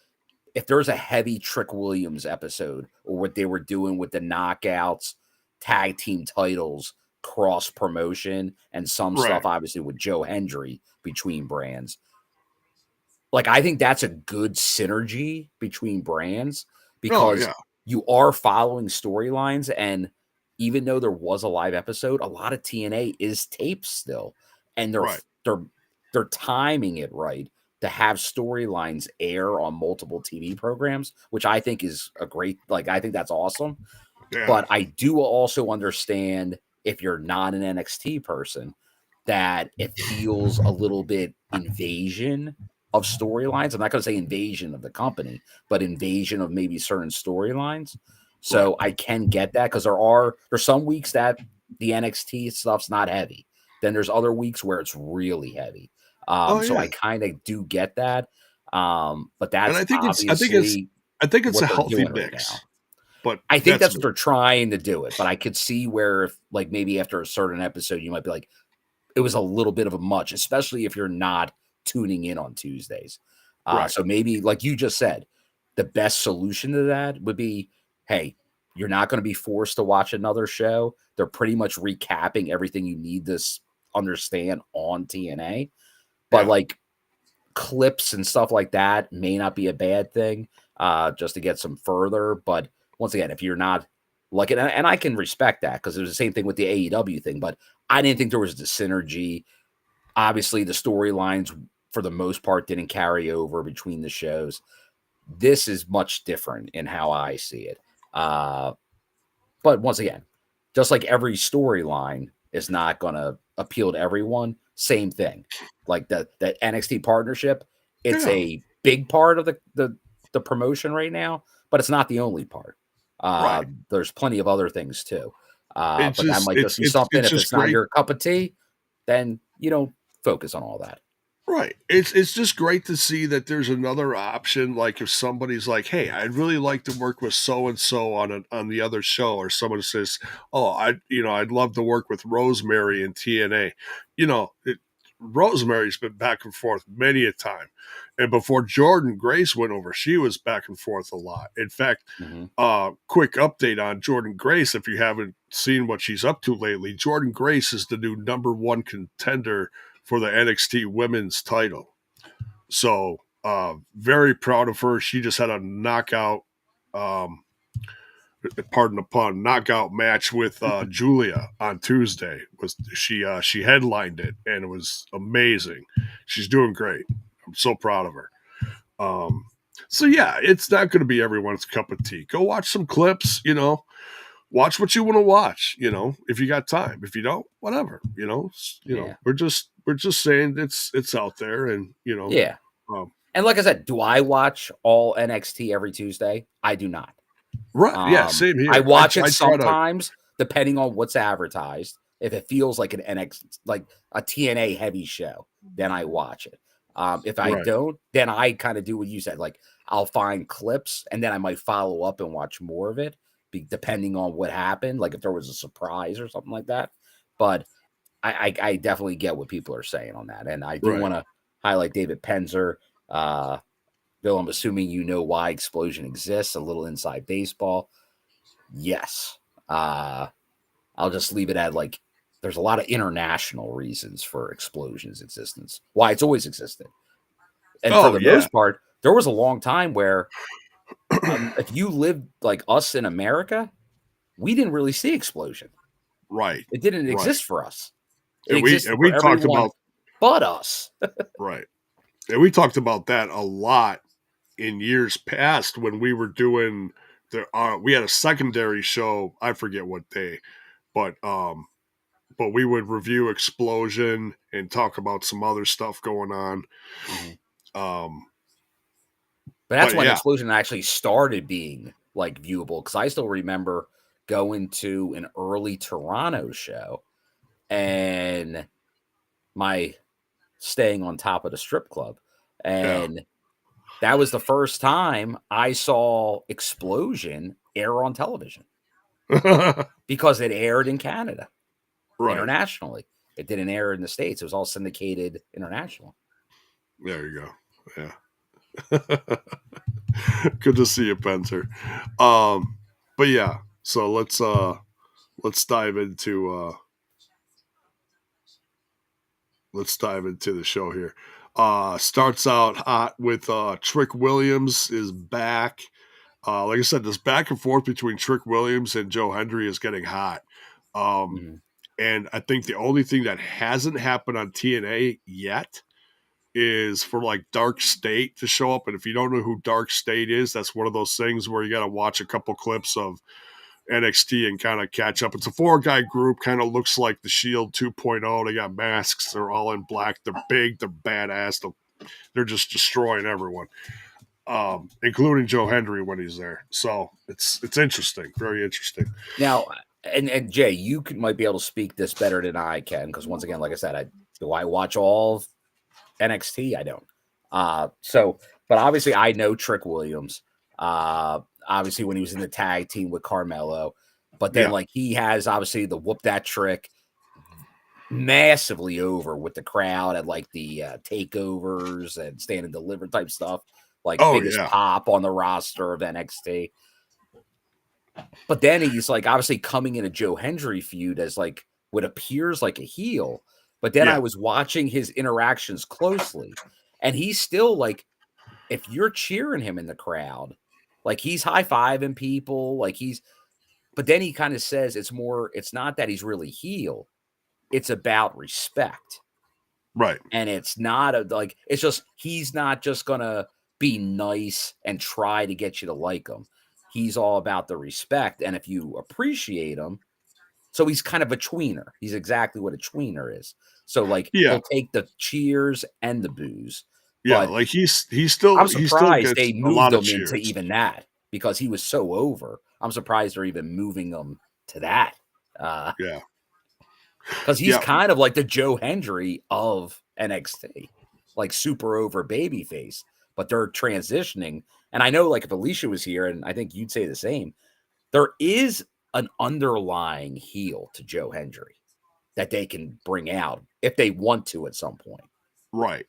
if there's a heavy Trick Williams episode or what they were doing with the knockouts, tag team titles, cross promotion, and some stuff, obviously, with Joe Hendry between brands. Like, I think that's a good synergy between brands because you are following storylines. And even though there was a live episode, a lot of TNA is taped still. And they're timing it right to have storylines air on multiple TV programs, which I think is a great, like, I think that's awesome. Yeah. But I do also understand if you're not an NXT person that it feels a little bit invasion of storylines. I'm not going to say invasion of the company, but invasion of maybe certain storylines. So I can get that because there's some weeks that the NXT stuff's not heavy. Then there's other weeks where it's really heavy. So I kind of do get that. But that's I think it's a healthy mix. Right, but I think that's what they're trying to do it. But I could see where, if, like, maybe after a certain episode, you might be like, it was a little bit of a much, especially if you're not tuning in on Tuesdays. So maybe, like you just said, the best solution to that would be, hey, you're not going to be forced to watch another show. They're pretty much recapping everything you need to understand on TNA. But like clips and stuff like that may not be a bad thing just to get some further. But once again, if you're not like it, and I can respect that because it was the same thing with the AEW thing, but I didn't think there was the synergy. Obviously, the storylines for the most part didn't carry over between the shows. This is much different in how I see it. But once again, just like every storyline is not going to appeal to everyone, same thing. Like the NXT partnership, it's a big part of the promotion right now, but it's not the only part. There's plenty of other things too. But that might just be something. If it's not your cup of tea, then you don't focus on all that. Right. It's just great to see that there's another option. Like if somebody's like, hey, I'd really like to work with so-and-so on the other show, or someone says, oh, I'd love to work with Rosemary and TNA. Rosemary's been back and forth many a time. And before Jordan Grace went over, she was back and forth a lot. In fact, quick update on Jordan Grace. If you haven't seen what she's up to lately, Jordan Grace is the new #1 contender for the NXT women's title. So very proud of her. She just had a knockout, pardon the pun, knockout match with Julia on Tuesday. She headlined it, and it was amazing. She's doing great. I'm so proud of her. So yeah, it's not going to be everyone's cup of tea. Go watch some clips, watch what you want to watch, if you got time. If you don't, whatever, we're just saying it's out there, and and like I said, do I watch all NXT every Tuesday? I do not. Right. Same here. I watch it sometimes depending on what's advertised. If it feels like an NXT, like a TNA heavy show, then I watch it. If I don't, then I kind of do what you said. Like I'll find clips and then I might follow up and watch more of it, depending on what happened. Like if there was a surprise or something like that. But I definitely get what people are saying on that. And I do want to highlight David Penzer. Bill, I'm assuming you know why Explosion exists, a little inside baseball. Yes. I'll just leave it at like, there's a lot of international reasons for Explosion's existence, why it's always existed. And for Oh the yeah, most part, there was a long time where if you lived like us in America, we didn't really see Explosion. right, It didn't right. exist for us. It And existed for we talked everyone about but us. right, and we talked about that a lot in years past when we were doing we had a secondary show. I forget what day, but we would review Explosion and talk about some other stuff going on. Mm-hmm. Um, But that's but when yeah, Explosion actually started being like viewable, because I still remember going to an early Toronto show and my staying on top of the strip club. yeah, And that was the first time I saw Explosion air on television because it aired in Canada right. internationally. It didn't air in the States. It was all syndicated international. There you go. Yeah. Good to see you, Penter. But yeah, so let's dive into the show here. Starts out hot with Trick Williams is back. Like I said, this back and forth between Trick Williams and Joe Hendry is getting hot. Um, Mm-hmm. and I think the only thing that hasn't happened on TNA yet is for like Dark State to show up. And if you don't know who Dark State is, that's one of those things where you got to watch a couple clips of NXT and kind of catch up. It's a 4-guy group, kind of looks like the Shield 2.0. They got masks. They're all in black. They're big. They're badass. They're just destroying everyone, including Joe Hendry when he's there. So it's interesting, very interesting. Now, and Jay, you might be able to speak this better than I can, because once again, like I said, do I watch all of NXT? I don't. But obviously I know Trick Williams. Obviously when he was in the tag team with Carmelo, but then like he has obviously the whoop that trick massively over with the crowd at like the takeovers and stand and deliver type stuff, like biggest pop on the roster of NXT. But then he's like obviously coming in a Joe Hendry feud as like what appears like a heel. But then I was watching his interactions closely, and he's still like, if you're cheering him in the crowd, like he's high-fiving people, like but then he kind of says it's not that he's really heel, it's about respect. Right. And it's not it's just, he's not just gonna be nice and try to get you to like him. He's all about the respect. And if you appreciate him, so he's kind of a tweener. He's exactly what a tweener is. So like he'll take the cheers and the boos. Yeah, But like he I'm still surprised gets they a moved lot of him into cheers. even that, because he was so over. I'm surprised they're even moving him to that. Because he's kind of like the Joe Hendry of NXT, like super over babyface. But they're transitioning. And I know, like, if Alicia was here, and I think you'd say the same, there is an underlying heel to Joe Hendry that they can bring out if they want to at some point. Right.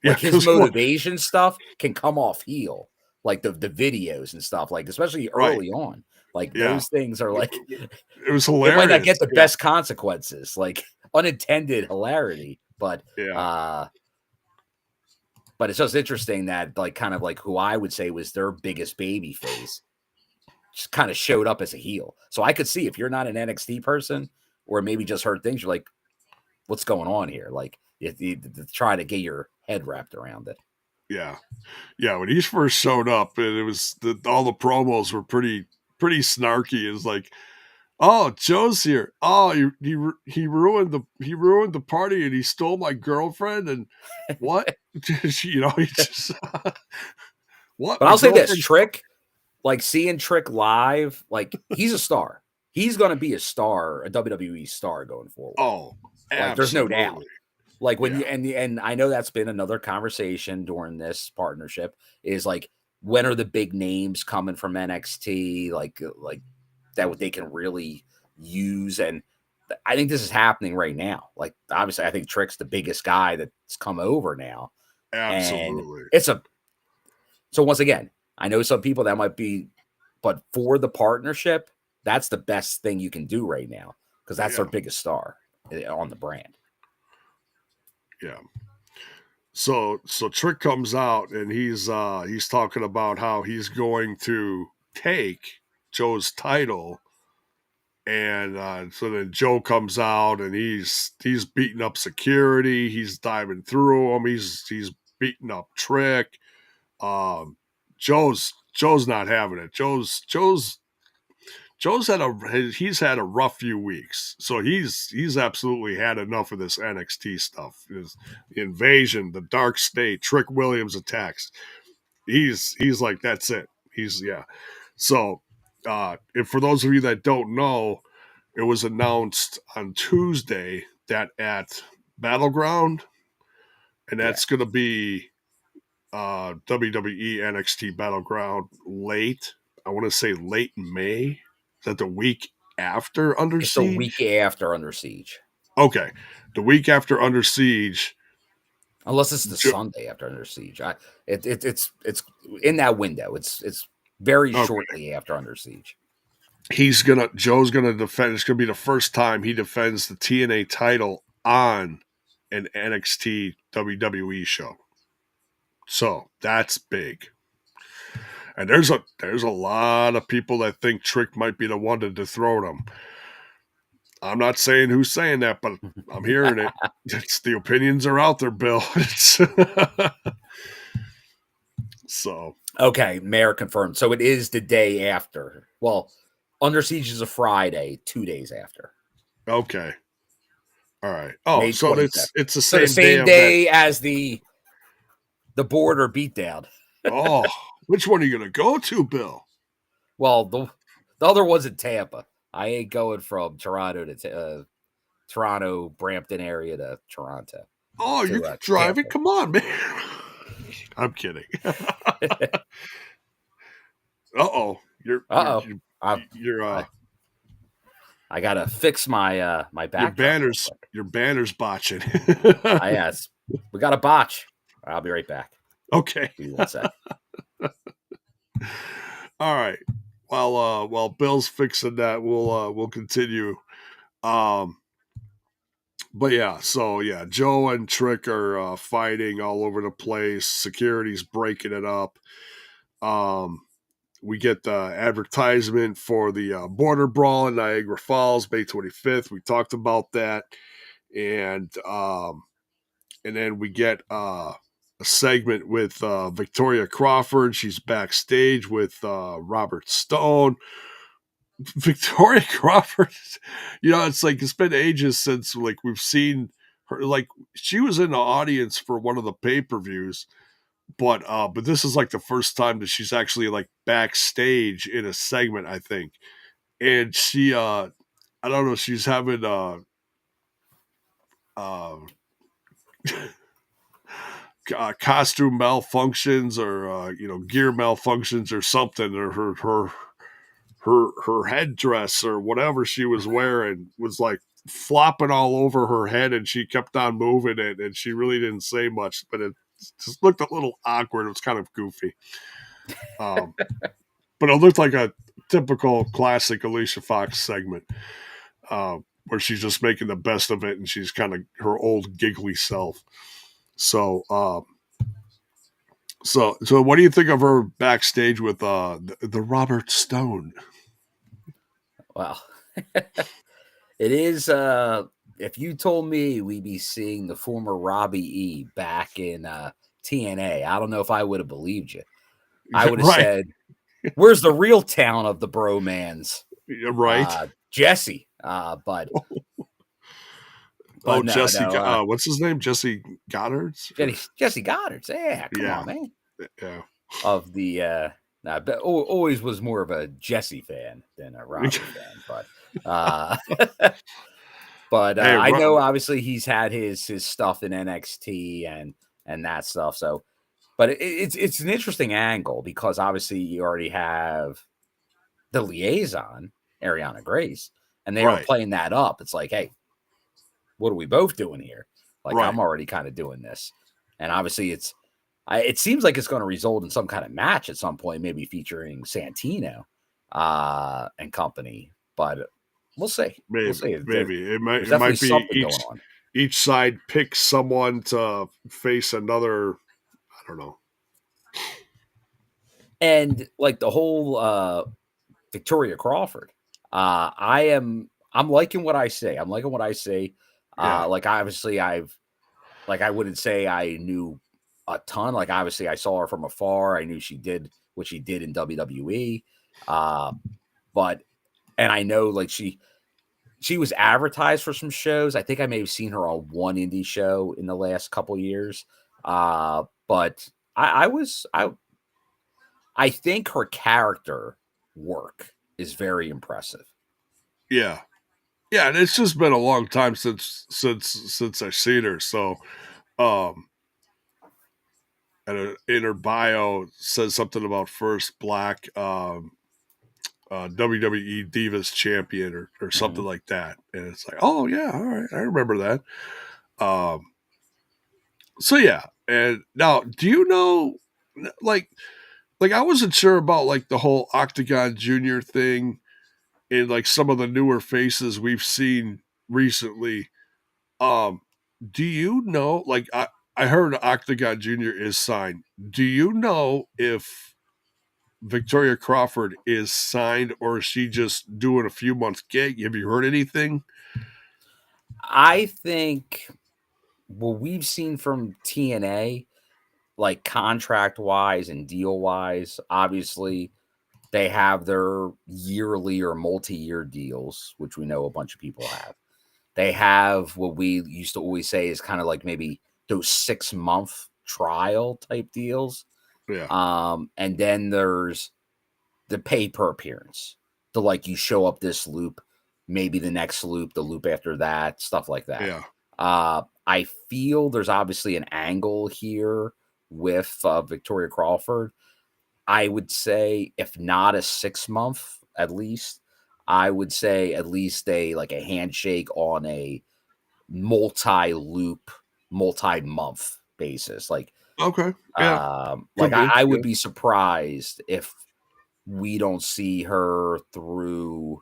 Like his motivation stuff can come off heel, like the videos and stuff, like especially early on. Like those things are like, it was hilarious. It might not get the best consequences, like unintended hilarity, but it's just interesting that like kind of like who I would say was their biggest baby face just kind of showed up as a heel. So I could see, if you're not an NXT person or maybe just heard things, you're like, what's going on here? Like you try to get your head wrapped around it. Yeah. When he first showed up, and it was all the promos were pretty snarky. It's like, oh, Joe's here. Oh, he ruined the party, and he stole my girlfriend. And what? He just what? But I'll say this, Trick, like seeing Trick live, like he's a star. He's going to be a star, a WWE star going forward. Oh, like there's no doubt. Like when you and I know that's been another conversation during this partnership, is like, when are the big names coming from NXT like that they can really use? And I think this is happening right now. Like obviously I think Trick's the biggest guy that's come over now. Absolutely. And So once again, I know some people that might be, but for the partnership, that's the best thing you can do right now because that's their biggest star on the brand. Yeah. So Trick comes out and he's talking about how he's going to take Joe's title, and so then Joe comes out and he's beating up security, he's diving through them, he's beating up Trick. Joe's not having it. Joe's he's had a rough few weeks, so he's absolutely had enough of this NXT stuff. His, the invasion, the dark state, Trick Williams attacks. He's like, that's it. So, and for those of you that don't know, it was announced on Tuesday that at Battleground, and that's going to be WWE NXT Battleground late. I want to say late May. Is that the week after Under It's Siege? the week after Under Siege. Okay. The week after Under Siege. Unless it's the Sunday after Under Siege. It's in that window. It's very shortly after Under Siege. Joe's gonna defend. It's gonna be the first time he defends the TNA title on an NXT WWE show. So that's big. And there's a lot of people that think Trick might be the one to dethrone him. I'm not saying who's saying that, but I'm hearing it. It's, the opinions are out there, Bill. So okay, Mayor confirmed. So it is the day after. Well, Under Siege is a Friday, 2 days after. Okay. All right. Oh, May so 25th. it's the same day as the border beatdown. Oh, which one are you gonna go to, Bill? Well, the other one's in Tampa. I ain't going from Toronto to Toronto, Brampton area to Toronto. Oh, you can drive it. Come on, man. I'm kidding. Uh-oh. I gotta fix my my back. Your banner's botching. Yes. We got a botch. I'll be right back. Okay. Give me 1 sec. All right. While Bill's fixing that, we'll continue. But yeah, so yeah, Joe and Trick are fighting all over the place. Security's breaking it up. We get the advertisement for the border brawl in Niagara Falls, May 25th. We talked about that, and then we get a segment with Victoria Crawford. She's backstage with Robert Stone. Victoria Crawford, it's like it's been ages since like we've seen her. Like she was in the audience for one of the pay-per-views, but this is like the first time that she's actually like backstage in a segment, I think. And she I don't know, she's having costume malfunctions or gear malfunctions or something, or her headdress or whatever she was wearing was like flopping all over her head, and she kept on moving it, and she really didn't say much, but it just looked a little awkward. It was kind of goofy. But it looked like a typical classic Alicia Fox segment, where she's just making the best of it, and she's kind of her old giggly self. So what do you think of her backstage with the Robert Stone? Well, it is. If you told me we'd be seeing the former Robbie E back in TNA, I don't know if I would have believed you. I would have said, "Where's the real town of the bromans?" Right, Jesse. But no, Jesse. What's his name? Jesse Goddard's. Jesse Goddard's. Yeah, come on, man. Yeah. Of the. Always was more of a Jesse fan than a Robbie fan, but hey, I know obviously he's had his stuff in NXT and that stuff. So, but it's an interesting angle because obviously you already have the liaison Ariana Grace, and they were playing that up. It's like, hey, what are we both doing here? Like I'm already kind of doing this, and obviously it's It seems like it's going to result in some kind of match at some point, maybe featuring Santino and company. But we'll see. We'll see. Maybe There's it definitely might be something going on. each side picks someone to face another. I don't know. And like the whole Victoria Crawford, I'm liking what I say. I'm liking what I say. Yeah. Like obviously I wouldn't say I knew a ton. Like obviously I saw her from afar. I knew she did what she did in WWE. But and I know like she was advertised for some shows. I think I may have seen her on one indie show in the last couple years. But I think her character work is very impressive. Yeah. Yeah, and it's just been a long time since I've seen her. So, and in her bio says something about first black WWE Divas champion or something like that, and it's like, oh yeah, all right, I remember that. So yeah, and now, do you know, like I wasn't sure about like the whole Octagon Junior thing and like some of the newer faces we've seen recently. Um, do you know? Like I heard Octagon Junior is signed. Do you know if Victoria Crawford is signed or is she just doing a few months gig? Have you heard anything? I think what we've seen from TNA, like contract wise and deal wise, obviously they have their yearly or multi-year deals, which we know a bunch of people have. They have what we used to always say is kind of like maybe those 6-month trial type deals. Yeah, And then there's the pay per appearance. The like you show up this loop, maybe the next loop, the loop after that, stuff like that. yeah, I feel there's obviously an angle here with Victoria Crawford. I would say, if not a 6-month, at least, I would say at least a handshake on a multi-loop, multi-month basis. okay, yeah, could be, I yeah, would be surprised if we don't see her through,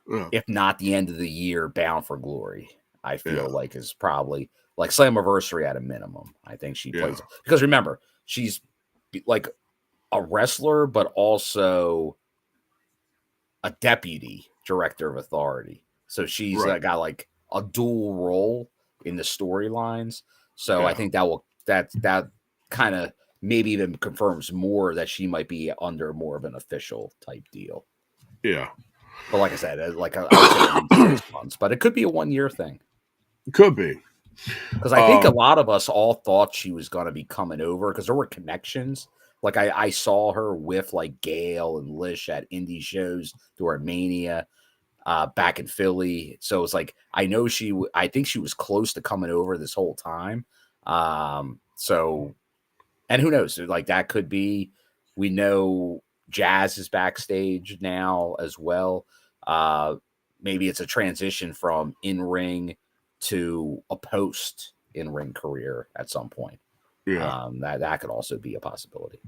yeah, if not the end of the year, Bound for Glory. I yeah, feel like is probably like Slammiversary at a minimum. I think she yeah, plays because remember, she's like a wrestler, but also a deputy director of authority. So she's right, got like a dual role in the storylines. So I yeah, think that kind of maybe even confirms more that she might be under more of an official type deal. yeah. But like I said, I would say at least 6 months, but it could be a 1 year thing. Could be. Because I think a lot of us all thought she was going to be coming over because there were connections. Like I saw her with like Gail and Lish at indie shows during Mania back in Philly. So it's like I know I think she was close to coming over this whole time. So and who knows? Like that could be. We know Jazz is backstage now as well. Maybe it's a transition from in ring to a post in ring career at some point. Yeah, That could also be a possibility.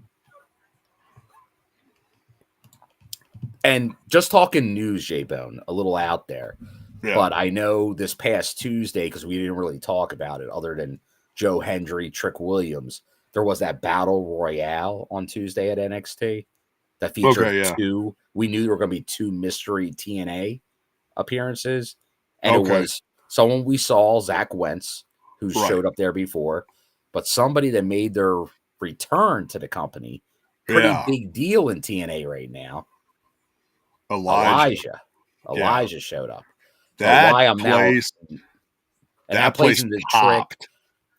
And just talking news, J Bone, a little out there. yeah. But I know this past Tuesday, because we didn't really talk about it other than Joe Hendry, Trick Williams, there was that battle royale on Tuesday at NXT that featured Okay, yeah, two. We knew there were going to be two mystery TNA appearances. And it okay, was someone we saw, Zach Wentz, who right, showed up there before, but somebody that made their return to the company. Pretty yeah. big deal in TNA right now. Elijah, Elijah. yeah. Elijah showed up. So That why I'm now, place, and that plays into Trick. popped.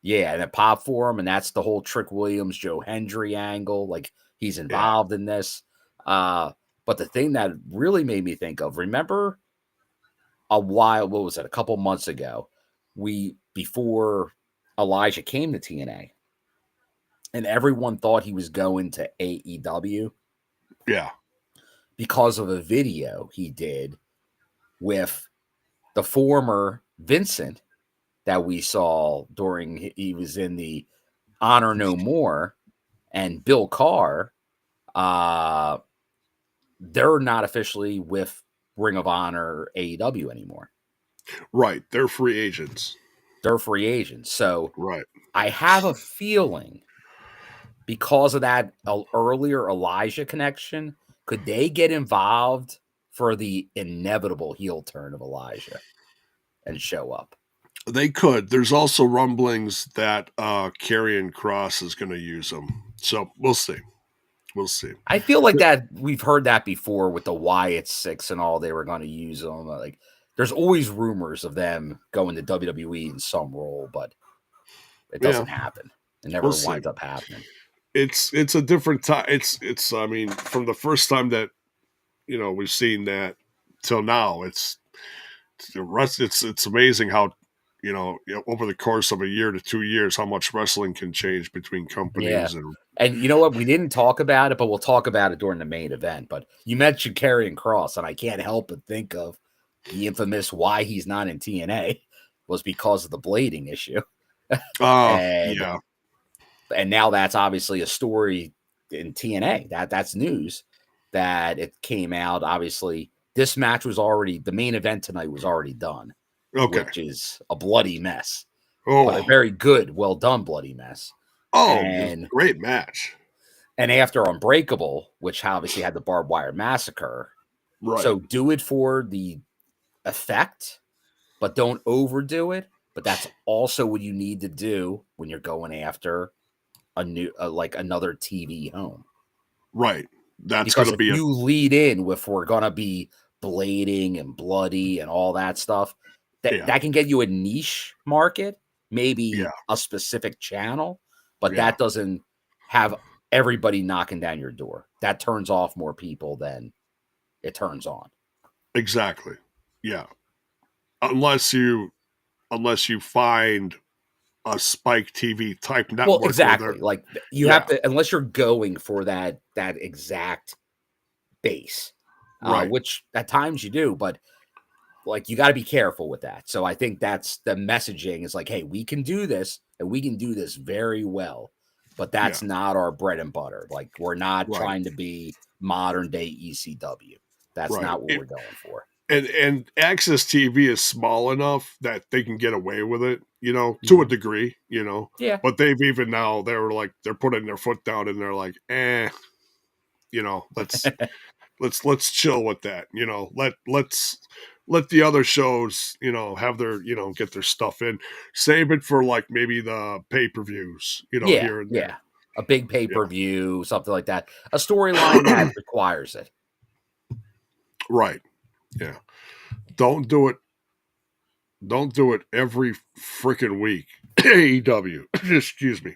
Yeah, and it popped for him, and that's the whole Trick Williams, Joe Hendry angle. Like he's Yeah, involved in this. But the thing that really made me think of, remember what was it, a couple months ago, before Elijah came to TNA, and everyone thought he was going to AEW yeah, because of a video he did with the former Vincent that we saw during he was in the Honor No More and Bill Carr, they're not officially with Ring of Honor AEW anymore. Right. They're free agents. They're free agents. So right. I have a feeling because of that earlier Elijah connection, could they get involved for the inevitable heel turn of Elijah and show up? They could. There's also rumblings that Karrion Kross is going to use them. So we'll see. We'll see. I feel like that we've heard that before with the Wyatt Six and all. They were going to use them. Like, there's always rumors of them going to WWE in some role, but it doesn't happen. It never winds up happening. It's a different time. It's. I mean, from the first time that we've seen that till now, it's amazing how over the course of a year to 2 years, how much wrestling can change between companies. Yeah. And you know what? We didn't talk about it, but we'll talk about it during the main event. But you mentioned Karrion Kross, and I can't help but think of the infamous why he's not in TNA was because of the blading issue. And now that's obviously a story in TNA. That's news that it came out. Obviously, this match was already, the main event tonight was already done, which is a bloody mess. But a very good, well done bloody mess. And great match. And after Unbreakable, which obviously had the barbed wire massacre, right? So do it for the effect, but don't overdo it. But that's also what you need to do when you're going after a new, like another TV home, right? That's going to be you lead in with we're going to be blading and bloody and all that stuff. That can get you a niche market, maybe a specific channel, but that doesn't have everybody knocking down your door. That turns off more people than it turns on. Exactly. Yeah. Unless you find a Spike TV type network. Well, exactly. Like you have to, unless you're going for that exact base, right? Which at times you do, but like you got to be careful with that. So I think that's the messaging is like, hey, we can do this and we can do this very well, but that's not our bread and butter. Like we're not trying to be modern day ECW. That's not what we're going for. And Access TV is small enough that they can get away with it, to a degree, Yeah. But they've even now they're putting their foot down and they're like, let's chill with that, let the other shows, have their, get their stuff in, save it for like maybe the pay-per-views, here and there. A big pay-per-view, something like that, a storyline that requires it. Right. Yeah. Don't do it every freaking week. AEW. Excuse me.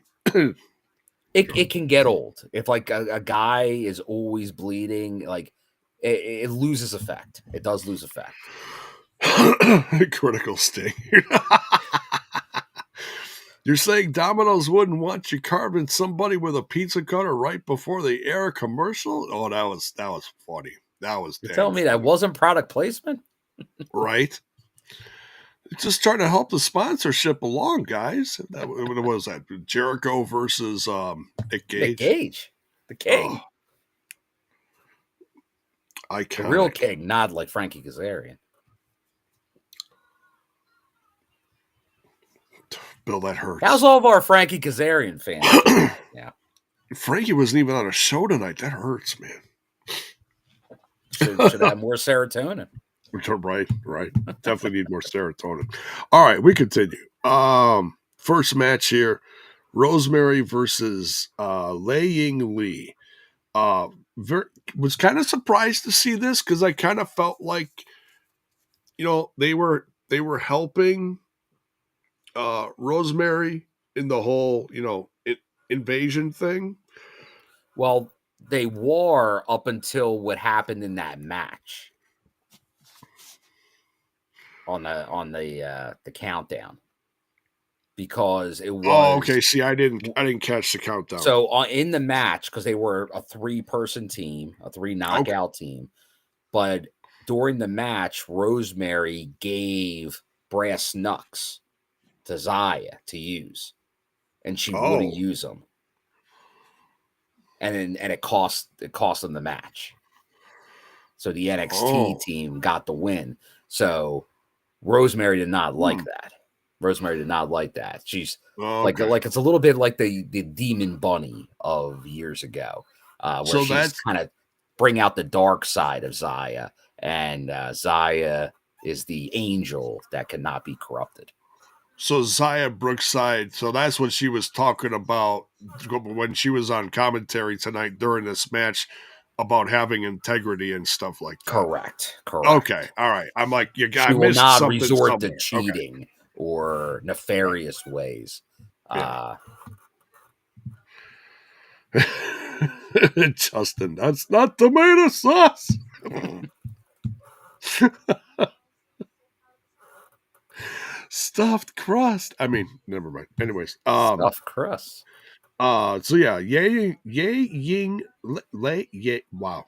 It can get old. If like a guy is always bleeding, like it loses effect. It does lose effect. Critical Sting. You're saying Domino's wouldn't want you carving somebody with a pizza cutter right before the air a commercial? Oh, that was funny. That was You're telling me that wasn't product placement? Right? Just trying to help the sponsorship along, guys. What was that? Jericho versus Nick Gage. Nick Gage, the king. Iconic. The real king, not like Frankie Kazarian. Bill, that hurts. How's all of our Frankie Kazarian fans? Yeah. Frankie wasn't even on a show tonight. That hurts, man. Should have more serotonin. Right. Definitely need more serotonin. All right, we continue. First match here, Rosemary versus Lei Ying Lee. Was kind of surprised to see this because I kind of felt like, they were helping Rosemary in the whole, invasion thing. Well, they were up until what happened in that match on the countdown, because it was. Oh, okay. See, I didn't catch the countdown. So in the match, because they were a 3-person team, a 3 knockout team, but during the match, Rosemary gave brass knucks to Zaya to use. and she wouldn't use them. And it cost them the match. So the NXT team got the win. So Rosemary did not like that. Rosemary did not like that. She's like it's a little bit like the Demon Bunny of years ago, where so she's kind of bring out the dark side of Zaya, and Zaya is the angel that cannot be corrupted. So Zaya Brookside, so that's what she was talking about when she was on commentary tonight during this match about having integrity and stuff like that. Correct. Okay, all right. I'm like, you got. She will not resort to cheating or nefarious ways. Yeah. Justin, that's not tomato sauce. Stuffed crust. I mean, never mind. Anyways, stuffed crust. So yeah, Lei Ying Lee. Wow.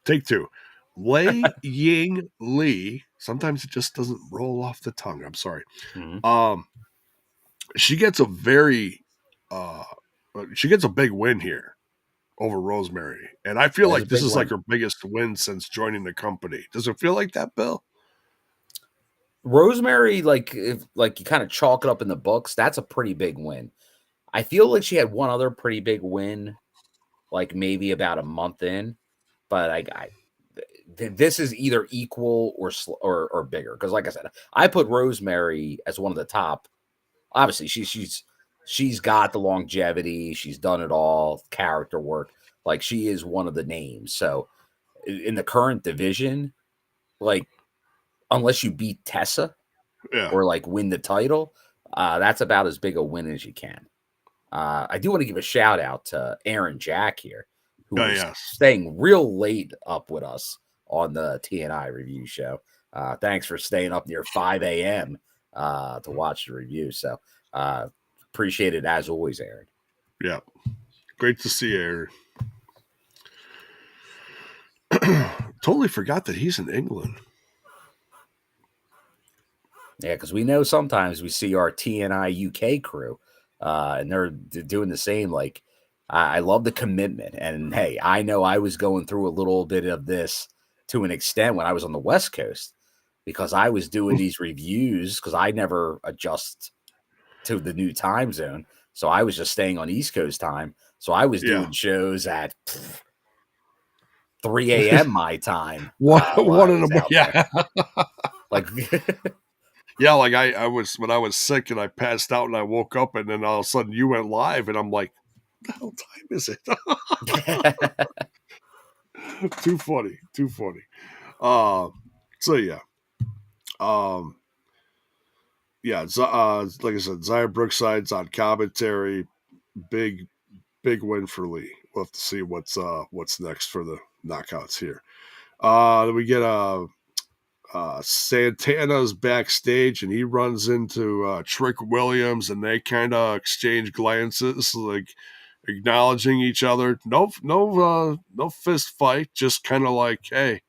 Take two. Lei Ying Lee. Sometimes it just doesn't roll off the tongue. I'm sorry. Mm-hmm. She gets a big win here over Rosemary, and I feel like this is like her biggest win since joining the company. Does it feel like that, Bill? Rosemary, if you kind of chalk it up in the books, that's a pretty big win. I feel like she had one other pretty big win, like maybe about a month in, but this is either equal or bigger. Because, like I said, I put Rosemary as one of the top. Obviously, she's got the longevity. She's done it all, character work. Like, she is one of the names. So, in the current division, unless you beat Tessa or win the title, that's about as big a win as you can. I do want to give a shout out to Aaron Jack here, who is staying real late up with us on the TNI review show. Thanks for staying up near 5 a.m. To watch the review. So appreciate it as always, Aaron. Yeah. Great to see Aaron. Totally forgot that he's in England. Yeah, because we know sometimes we see our TNI UK crew, and they're doing the same. Like, I love the commitment. And, hey, I know I was going through a little bit of this to an extent when I was on the West Coast because I was doing these reviews because I never adjust to the new time zone. So I was just staying on East Coast time. So I was doing shows at 3 a.m. my time. One in the morning. Yeah. Yeah, like I was when I was sick and I passed out and I woke up and then all of a sudden you went live and I'm like, what the hell time is it? Too funny. So yeah. Like I said, Zaya Brookside's on commentary. Big win for Lee. We'll have to see what's next for the knockouts here. Then we get Santana's backstage and he runs into Trick Williams and they kind of exchange glances, like acknowledging each other. No fist fight, just kind of like, hey,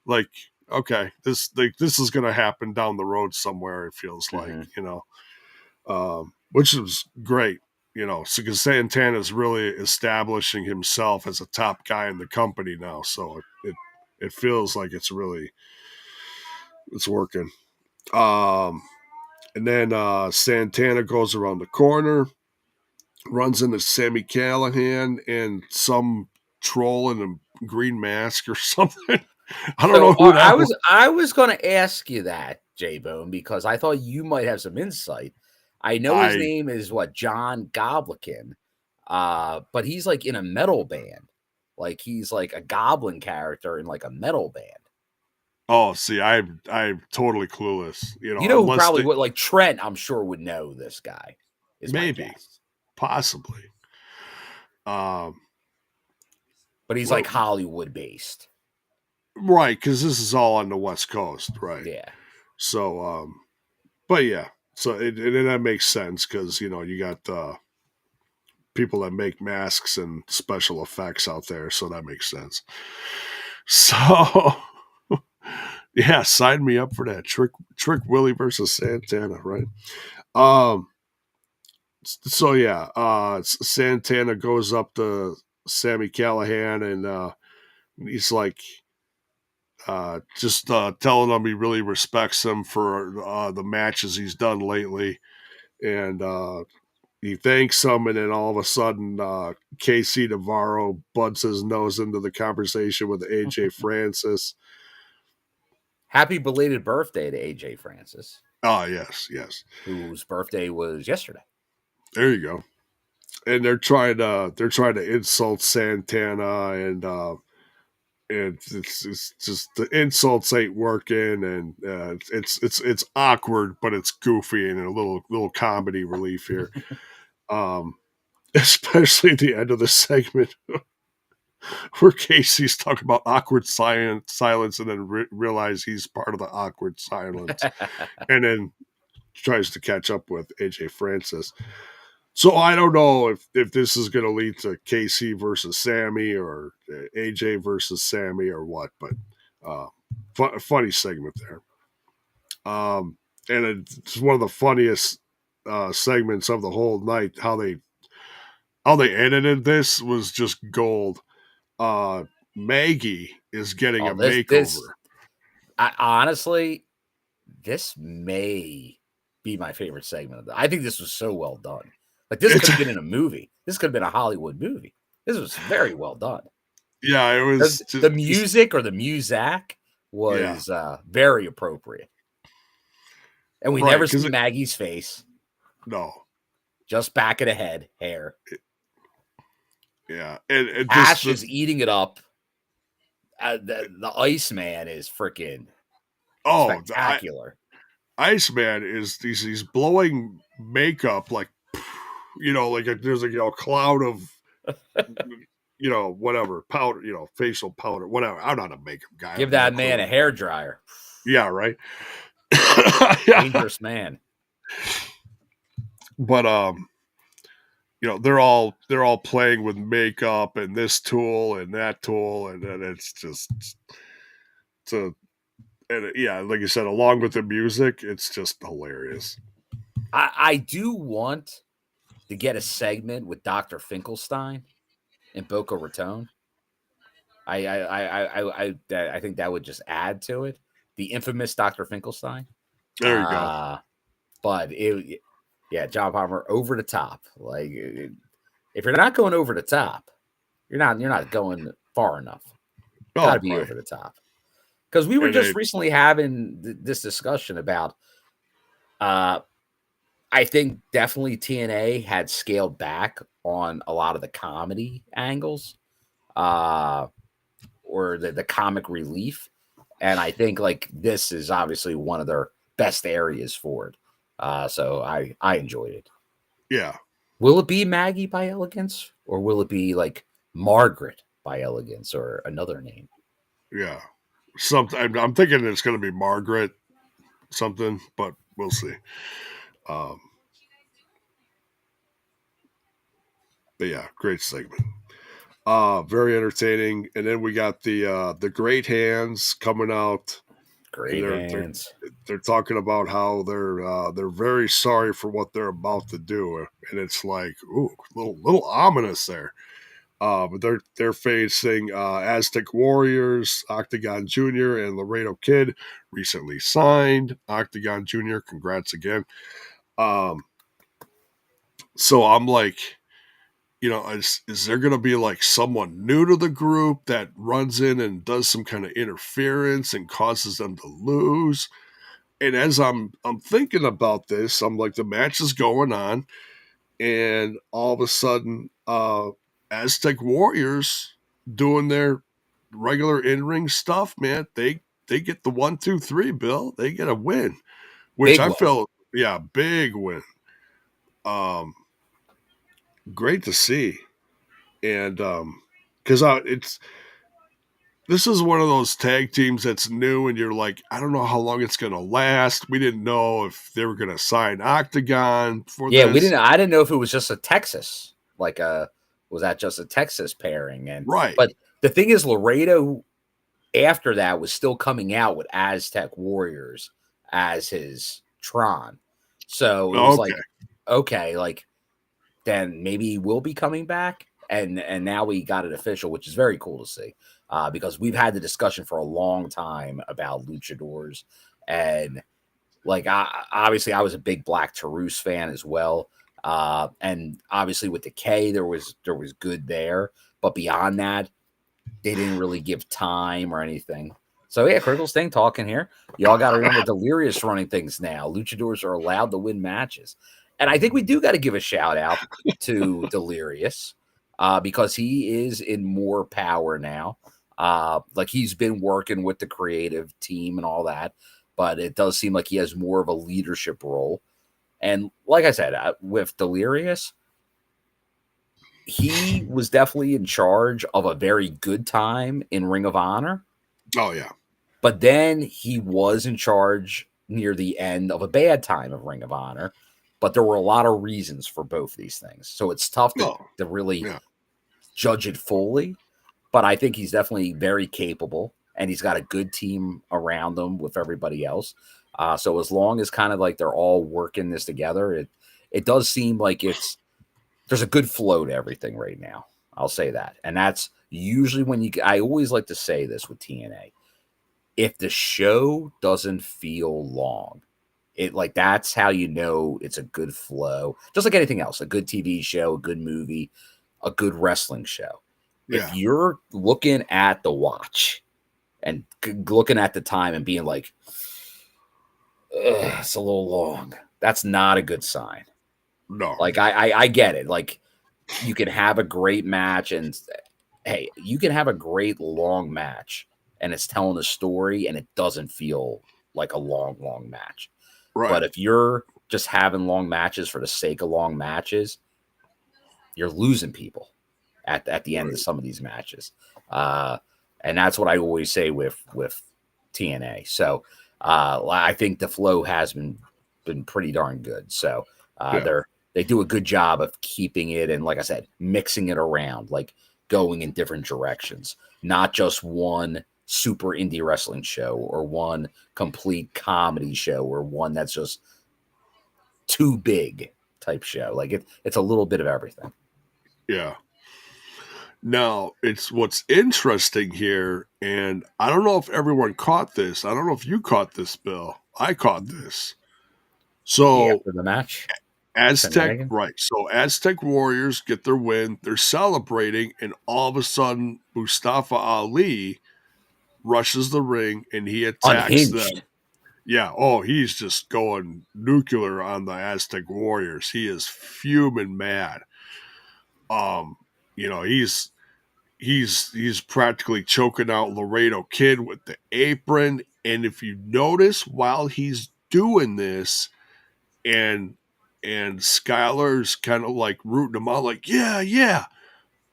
like, okay, this is gonna happen down the road somewhere. It feels like, which is great, so because Santana's really establishing himself as a top guy in the company now, so it feels like it's working. And then Santana goes around the corner, runs into Sami Callihan and some troll in a green mask or something. I don't know who that was. I was going to ask you that, J-Bone, because I thought you might have some insight. I know his name is John Goblikin, but he's like in a metal band. Like he's like a goblin character in like a metal band. Oh, see, I'm totally clueless. Who probably would, like Trent, I'm sure would know this guy. Maybe, possibly. But he's like Hollywood based. Right, because this is all on the West Coast, right? Yeah. So, but yeah, so that makes sense because you got people that make masks and special effects out there, so that makes sense. So, yeah, sign me up for that. Trick Willie versus Santana, right? So yeah, Santana goes up to Sammy Callahan, and he's like, just telling him he really respects him for the matches he's done lately, and he thanks him, and then all of a sudden, KC Navarro butts his nose into the conversation with AJ Francis. Happy belated birthday to AJ Francis. Oh, yes, yes. Whose birthday was yesterday. There you go. And they're trying to insult Santana, and it's just the insults ain't working, and it's awkward, but it's goofy and a little comedy relief here. Especially at the end of the segment where Casey's talking about awkward silence and then realize he's part of the awkward silence, and then tries to catch up with AJ Francis. So I don't know if this is going to lead to KC versus Sammy or AJ versus Sammy or what, but funny segment there. And it's one of the funniest segments of the whole night. How they edited this was just gold. Maggie is getting a makeover. Honestly, this may be my favorite segment. I think this was so well done. Like, this could have been in a movie. This could have been a Hollywood movie. This was very well done. Yeah, it was. The music or the muzak was very appropriate. And we never see Maggie's face. No. Just back of the head, hair. Yeah. And Ash is eating it up. The Iceman is freaking spectacular. Iceman is he's blowing makeup like, like there's a cloud of whatever powder, facial powder, whatever. I'm not a makeup guy. Give that man a hair dryer. Yeah, right. Dangerous man. But they're all playing with makeup and this tool and that tool, and then it's just like you said, along with the music, it's just hilarious. I do want to get a segment with Dr. Finkelstein and Boca Raton. I think that would just add to it. The infamous Dr. Finkelstein. There you go. But John Palmer over the top. Like, if you're not going over the top, you're not going far enough. Got to be over the top. Because we were just recently having this discussion about. I think definitely TNA had scaled back on a lot of the comedy angles, or the comic relief, and I think like this is obviously one of their best areas for it. So I enjoyed it. Yeah. Will it be Maggie by Elegance, or will it be like Margaret by Elegance, or another name? Yeah. I'm thinking it's going to be Margaret something, but we'll see. But yeah, great segment. Very entertaining. And then we got the Great Hands coming out. Great Hands. They're talking about how they're very sorry for what they're about to do, and it's like, ooh, little ominous there. But they're facing Aztec Warriors, Octagon Jr., and Laredo Kid, recently signed. Octagon Jr., congrats again. So I'm like, is there going to be like someone new to the group that runs in and does some kind of interference and causes them to lose? And as I'm thinking about this, I'm like, the match is going on, and all of a sudden, Aztec Warriors doing their regular in-ring stuff, man. They get the 1, 2, 3, Bill. They get a win, which I felt, big win. Great to see. And because this is one of those tag teams that's new, and you're like, I don't know how long it's going to last. We didn't know if they were going to sign Octagon for this. Yeah, I didn't know if it was just a Texas, was that just a Texas pairing? And right. But the thing is, Laredo after that was still coming out with Aztec Warriors as his Tron. So it was like, okay, like then maybe he will be coming back. And now we got it official, which is very cool to see, because we've had the discussion for a long time about luchadors, and like obviously I was a big Black Taurus fan as well, and obviously with the K there was good there, but beyond that they didn't really give time or anything. So yeah, Critical Sting talking here. Y'all got to remember Delirious running things now. Luchadors are allowed to win matches, and I think we do got to give a shout out to Delirious, because he is in more power now. Like he's been working with the creative team and all that, but it does seem like he has more of a leadership role. And like I said, with Delirious, he was definitely in charge of a very good time in Ring of Honor. Oh, yeah. But then he was in charge near the end of a bad time of Ring of Honor. But there were a lot of reasons for both these things. So it's tough to really judge it fully. But I think he's definitely very capable. And he's got a good team around him with everybody else. So as long as kind of like they're all working this together, it does seem like there's a good flow to everything right now. I'll say that. And that's usually when I always like to say this with TNA. If the show doesn't feel long, that's how you know it's a good flow. Just like anything else, a good TV show, a good movie, a good wrestling show. Yeah. If you're looking at the watch and looking at the time and being like, it's a little long, that's not a good sign. No. Like I get it. Like you can have a great match, and hey, you can have a great long match and it's telling a story and it doesn't feel like a long match. Right. But if you're just having long matches for the sake of long matches, you're losing people at the end of some of these matches. And that's what I always say with TNA. So I think the flow has been pretty darn good. So they do a good job of keeping it, and like I said, mixing it around, like going in different directions, not just one super indie wrestling show or one complete comedy show or one that's just too big type show. Like it's a little bit of everything. Yeah. Now, it's what's interesting here, and I don't know if everyone caught this. I don't know if you caught this, Bill. I caught this. So after the match, Aztec, right? So Aztec Warriors get their win. They're celebrating, and all of a sudden, Mustafa Ali rushes the ring and he attacks them. Yeah. Oh, he's just going nuclear on the Aztec Warriors. He is fuming mad. He's practically choking out Laredo Kid with the apron. And if you notice, while he's doing this, and Skyler's kind of like rooting him out, like, yeah.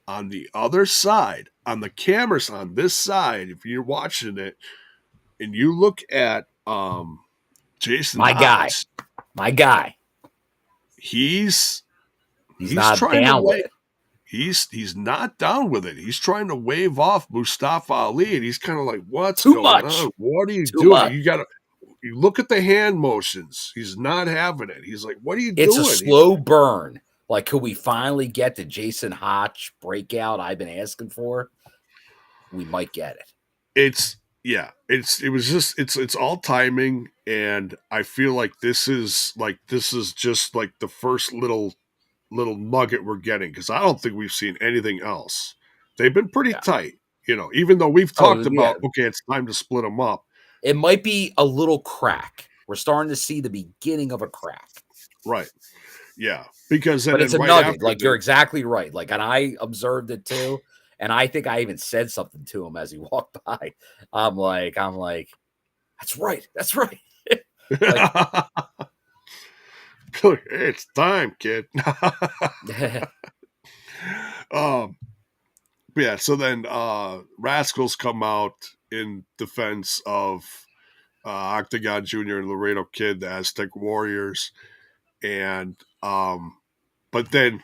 On the other side, on the cameras on this side, if you're watching it, and you look at Jason Hotch, my guy, he's not trying down to with it. He's not down with it. He's trying to wave off Mustafa Ali, and he's kind of like, "What's going on? What are you doing? You look at the hand motions. He's not having it. He's like, what are you doing? It's a slow burn. Like, could we finally get the Jason Hotch breakout I've been asking for? We might get it. It's all timing, and I feel like this is just like the first little nugget we're getting, because I don't think we've seen anything else. They've been pretty tight, even though we've talked about, okay, it's time to split them up. It might be a little crack. We're starting to see the beginning of a crack. Right. Yeah. Because but it's a nugget. Like, you're exactly right. Like, and I observed it too. And I think I even said something to him as he walked by. I'm like, that's right. That's right. It's time, kid. Yeah. So then Rascals come out in defense of Octagon Jr. and Laredo Kid, the Aztec Warriors. And but then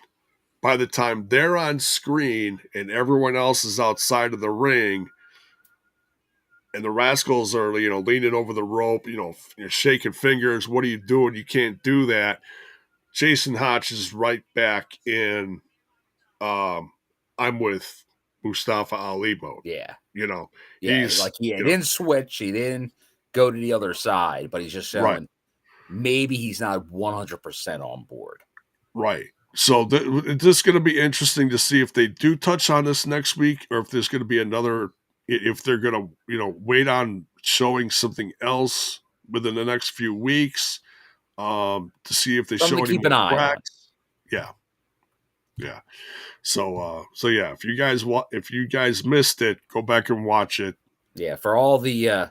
by the time they're on screen and everyone else is outside of the ring, and the Rascals are, leaning over the rope, shaking fingers. What are you doing? You can't do that. Jason Hotch is right back in I'm with Mustafa Ali mode. Yeah. He's Like he didn't switch. He didn't go to the other side, but he's just showing maybe he's not 100% on board. Right. So it's just going to be interesting to see if they do touch on this next week, or if there's going to be another. If they're going to, wait on showing something else within the next few weeks, to see if they Something show to any keep an more eye on. cracks. Yeah. So yeah, if you guys missed it, go back and watch it. Yeah, for all the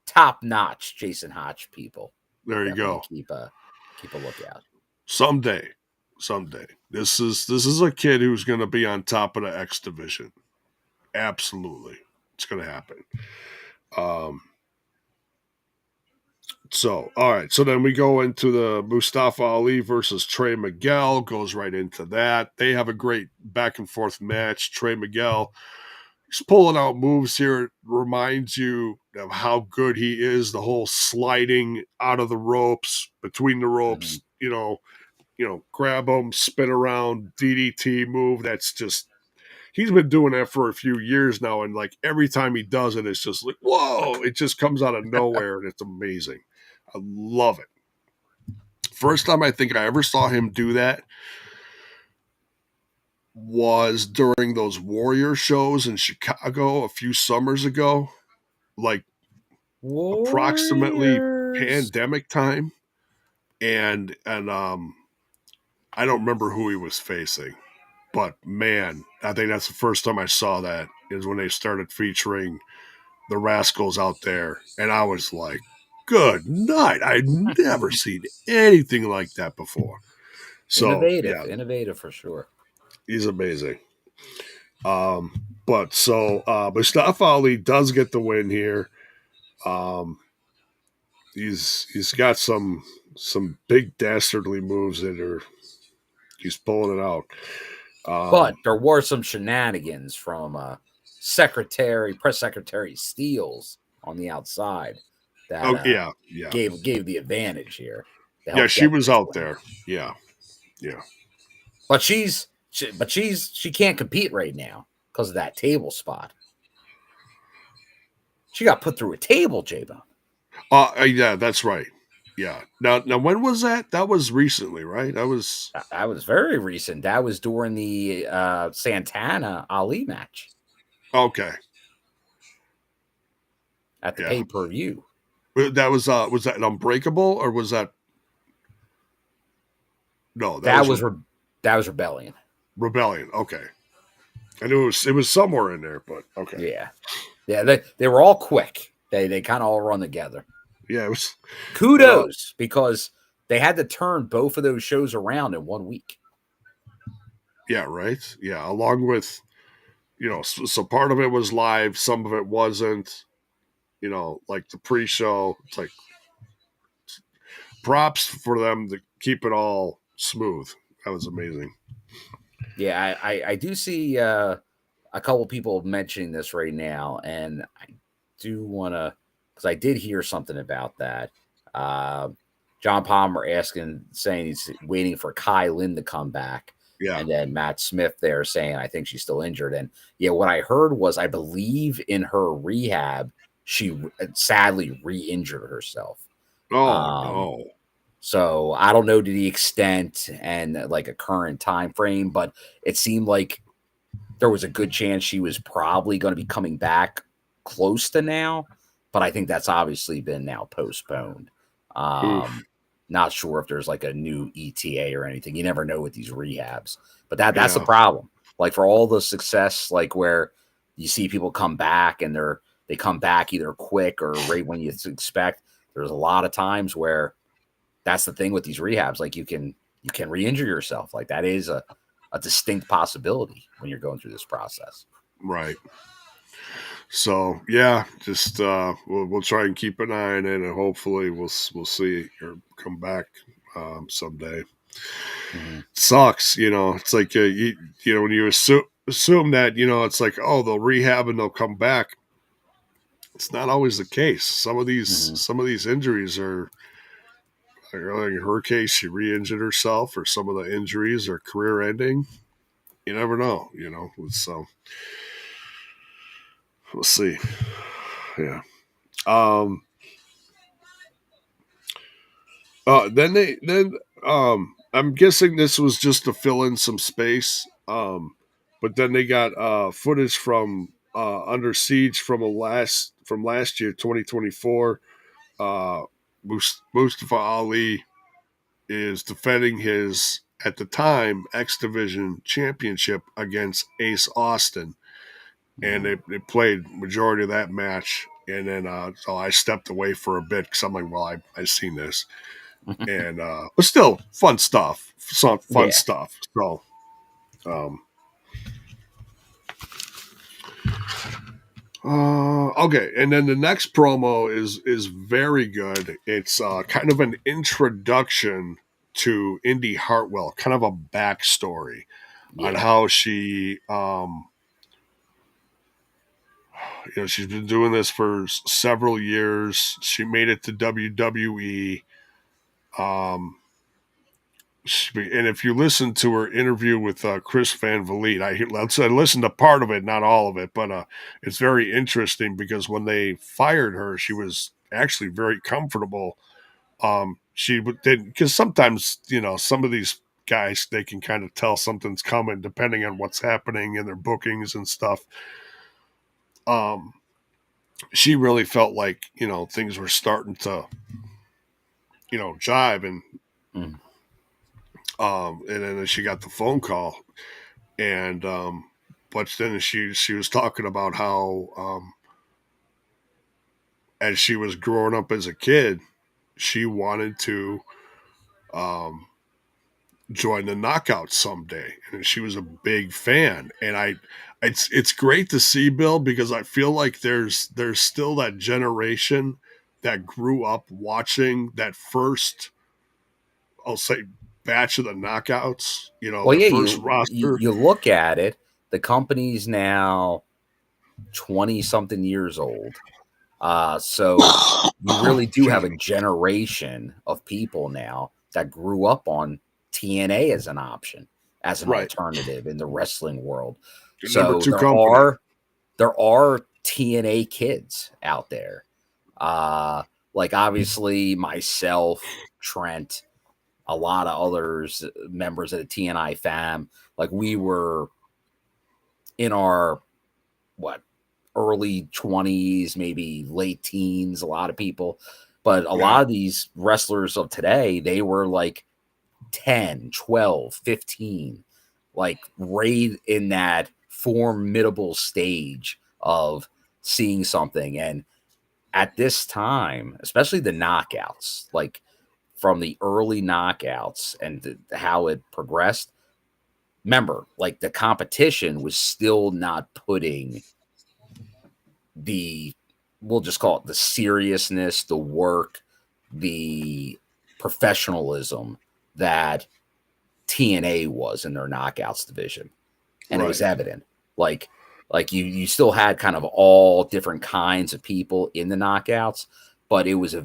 top-notch Jason Hotch people. There you go. Keep a lookout. Someday. This is a kid who's going to be on top of the X division. Absolutely. It's going to happen. So, all right. So then we go into the Mustafa Ali versus Trey Miguel. Goes right into that. They have a great back and forth match. Trey Miguel, he's pulling out moves here. It reminds you of how good he is. The whole sliding out of the ropes, between the ropes, grab him, spin around, DDT move. That's just, he's been doing that for a few years now. And like every time he does it, it's just like, whoa, it just comes out of nowhere. And it's amazing. I love it. First time I think I ever saw him do that was during those Warrior shows in Chicago a few summers ago, like Warriors. Approximately pandemic time. And I don't remember who he was facing, but man, I think that's the first time I saw that is when they started featuring the Rascals out there. And I was like, good night. I'd never seen anything like that before. So, innovative for sure. He's amazing. But Mustafa Ali does get the win here. He's got some big dastardly moves that he's pulling it out. But there were some shenanigans from Press Secretary Steele on the outside that gave the advantage here. Yeah, she was out there. Yeah. But she can't compete right now because of that table spot. She got put through a table, J-Bone. Yeah, that's right. Yeah. Now, when was that? That was recently, right? That was very recent. That was during the Santana Ali match. Okay. At the pay-per-view. That was that an Unbreakable or was that? No, that was Rebellion. Rebellion. Okay. I knew it was somewhere in there, but okay. Yeah. They were all quick. They kind of all run together. Yeah, it was kudos because they had to turn both of those shows around in 1 week. Yeah, right. Yeah, along with, so part of it was live, some of it wasn't. Like the pre-show. It's like props for them to keep it all smooth. That was amazing. Yeah, I do see a couple people mentioning this right now, and I do want to. Because I did hear something about that. John Palmer saying he's waiting for Kai Lynn to come back. Yeah. And then Matt Smith there saying, I think she's still injured. And yeah, what I heard was, I believe in her rehab, she sadly re-injured herself. No. So I don't know to the extent and like a current time frame, but it seemed like there was a good chance she was probably going to be coming back close to now. But I think that's obviously been now postponed. Not sure if there's like a new ETA or anything. You never know with these rehabs. But that's the problem. Like for all the success, like where you see people come back and they come back either quick or right when you expect. There's a lot of times where that's the thing with these rehabs. Like you can re-injure yourself. Like that is a distinct possibility when you're going through this process. Right. So yeah, just we'll try and keep an eye on it, and hopefully we'll see her come back someday. Mm-hmm. Sucks, It's like when you assume that it's like, oh, they'll rehab and they'll come back. It's not always the case. Some of these injuries are in her case, she re-injured herself, or some of the injuries are career-ending. You never know, So we'll see. Yeah. Um. I'm guessing this was just to fill in some space. But then they got footage from Under Siege from last year, 2024. Uh, Mustafa Ali is defending his, at the time, X Division championship against Ace Austin, and they played majority of that match. And then so I stepped away for a bit because I'm like, well, I've seen this, and but still fun stuff, some fun Yeah. stuff. So, um, okay, and then the next promo is very good. It's kind of an introduction to Indy Hartwell, kind of a backstory on Yeah. how she, she's been doing this for several years. She made it to WWE. Um, and if you listen to her interview with Chris Van Vliet, I listened to part of it, not all of it, but it's very interesting because when they fired her, she was actually very comfortable. She did, because sometimes some of these guys, they can kind of tell something's coming depending on what's happening in their bookings and stuff. Um, she really felt like things were starting to jive, Mm. and then she got the phone call, and but then she was talking about how as she was growing up as a kid, she wanted to um, join the Knockouts someday, and she was a big fan. And it's great to see, Bill, because I feel like there's still that generation that grew up watching that first, I'll say, batch of the Knockouts. Well, The yeah, first you roster. you look at it, the company's now 20 something years old. So you really do Excuse have a me. generation of people now that grew up on TNA as an option, as an Right. alternative in the wrestling world. The number So two company. there are TNA kids out there. Uh like obviously myself, Trent, a lot of others, members of the TNI fam, like we were in our what early 20s, maybe late teens, a lot of people. But a Yeah. lot of these wrestlers of today, they were like 10, 12, 15, like right in that formidable stage of seeing something. And at this time, especially the knockouts, like from the early knockouts and how it progressed, remember, like the competition was still not putting the, we'll just call it the seriousness, the work, the professionalism that TNA was in their knockouts division. And it was Right. evident. Like you still had kind of all different kinds of people in the knockouts, but it was a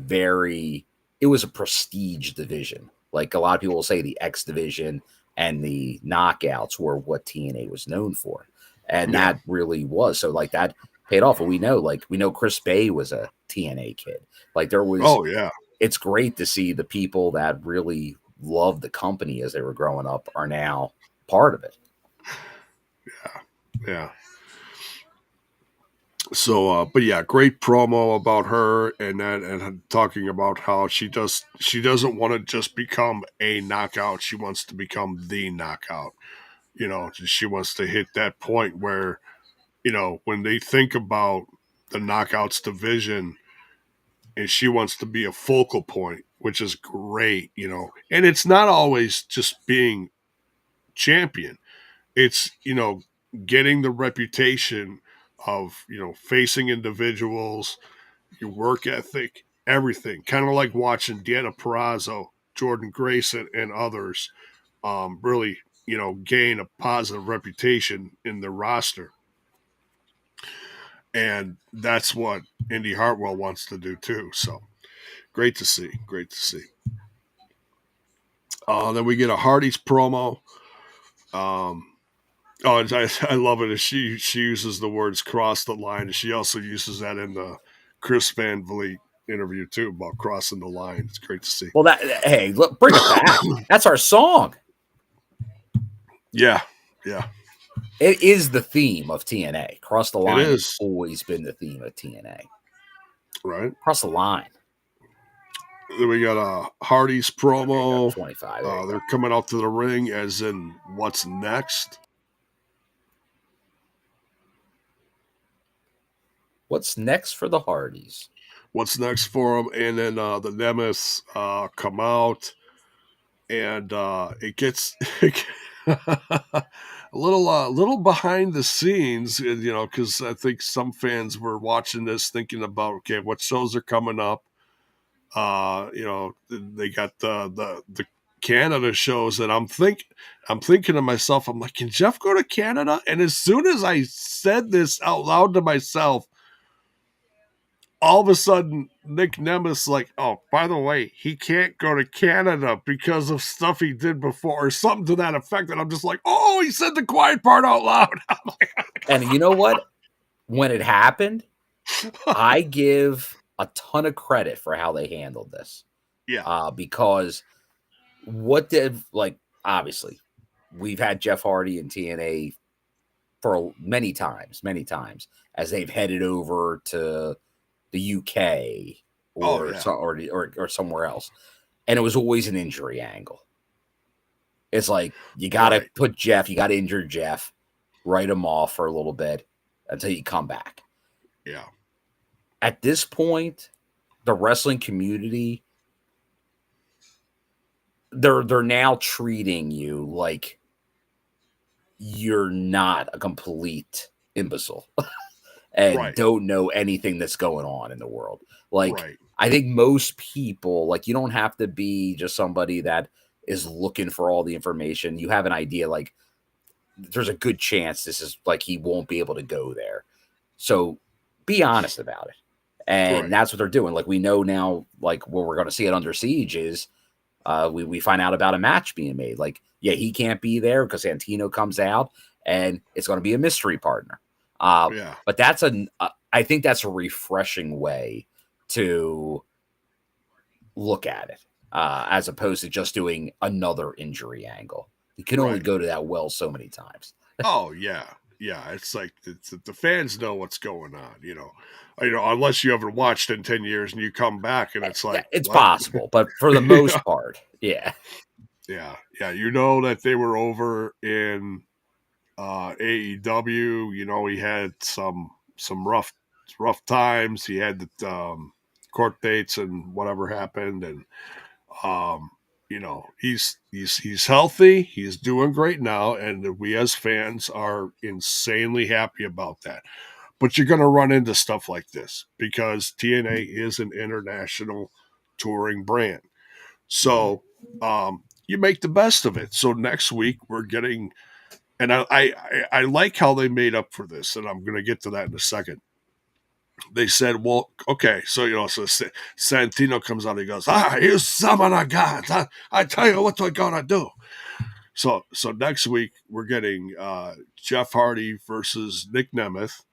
prestige division. Like a lot of people will say the X division and the knockouts were what TNA was known for. And Yeah. that really was. So like that paid off. And we know Chris Bay was a TNA kid. Like there was, Oh yeah. it's great to see the people that really loved the company as they were growing up are now part of it. Yeah. So, but yeah, great promo about her, and talking about how she doesn't want to just become a knockout. She wants to become the knockout. She wants to hit that point where, when they think about the knockouts division, and she wants to be a focal point, which is great. And it's not always just being champion. It's getting the reputation of facing individuals, your work ethic, everything. Kind of like watching Deanna Perrazzo, Jordan Grayson, and others really gain a positive reputation in the roster. And that's what Indy Hartwell wants to do too. So great to see. Great to see. Then we get a Hardy's promo. I love it. She uses the words "cross the line," and she also uses that in the Chris Van Vliet interview too about crossing the line. It's great to see. Well, hey, look, bring it back. That's our song. Yeah. It is the theme of TNA. Cross the line It has is. always been the theme of TNA. Right. Cross the line. Then we got a Hardy's promo. 25. They're coming out to the ring, as in what's next. What's next for the Hardys? What's next for them? And then the Nemeth come out, and it gets a little behind the scenes, because I think some fans were watching this thinking about, okay, what shows are coming up. They got the Canada shows, and I'm thinking to myself, I'm like, can Jeff go to Canada? And as soon as I said this out loud to myself, all of a sudden Nick Nemeth's like, oh, by the way, he can't go to Canada because of stuff he did before, or something to that effect. And I'm just like, oh, he said the quiet part out loud. And you know what? When it happened, I give a ton of credit for how they handled this. Yeah. Because obviously, we've had Jeff Hardy and TNA for many times, as they've headed over to the UK or somewhere else. And it was always an injury angle. It's like, you got to put Jeff, you got to injure Jeff, write him off for a little bit until you come back. Yeah. At this point, the wrestling community, they're now treating you like you're not a complete imbecile and don't know anything that's going on in the world. I think most people, you don't have to be just somebody that is looking for all the information. You have an idea, there's a good chance this is he won't be able to go there. So be honest about it. And that's what they're doing. We know now, what we're going to see at Under Siege is we find out about a match being made. He can't be there because Santino comes out, and it's going to be a mystery partner. But I think that's a refreshing way to look at it, as opposed to just doing another injury angle. You can only go to that well so many times. Oh, yeah. Yeah, it's the fans know what's going on, unless you haven't watched in 10 years and you come back and it's like, it's possible, but for the most part, yeah. Yeah. That they were over in AEW. He had some rough times. He had the court dates and whatever happened, and he's healthy. He's doing great now, and we as fans are insanely happy about that. But you're going to run into stuff like this because TNA is an international touring brand. So you make the best of it. So next week we're getting, and I like how they made up for this, and I'm going to get to that in a second. They said, well, okay, so Santino comes out, he goes, you summon a god. I tell you what we're going to do. So next week we're getting Jeff Hardy versus Nick Nemeth,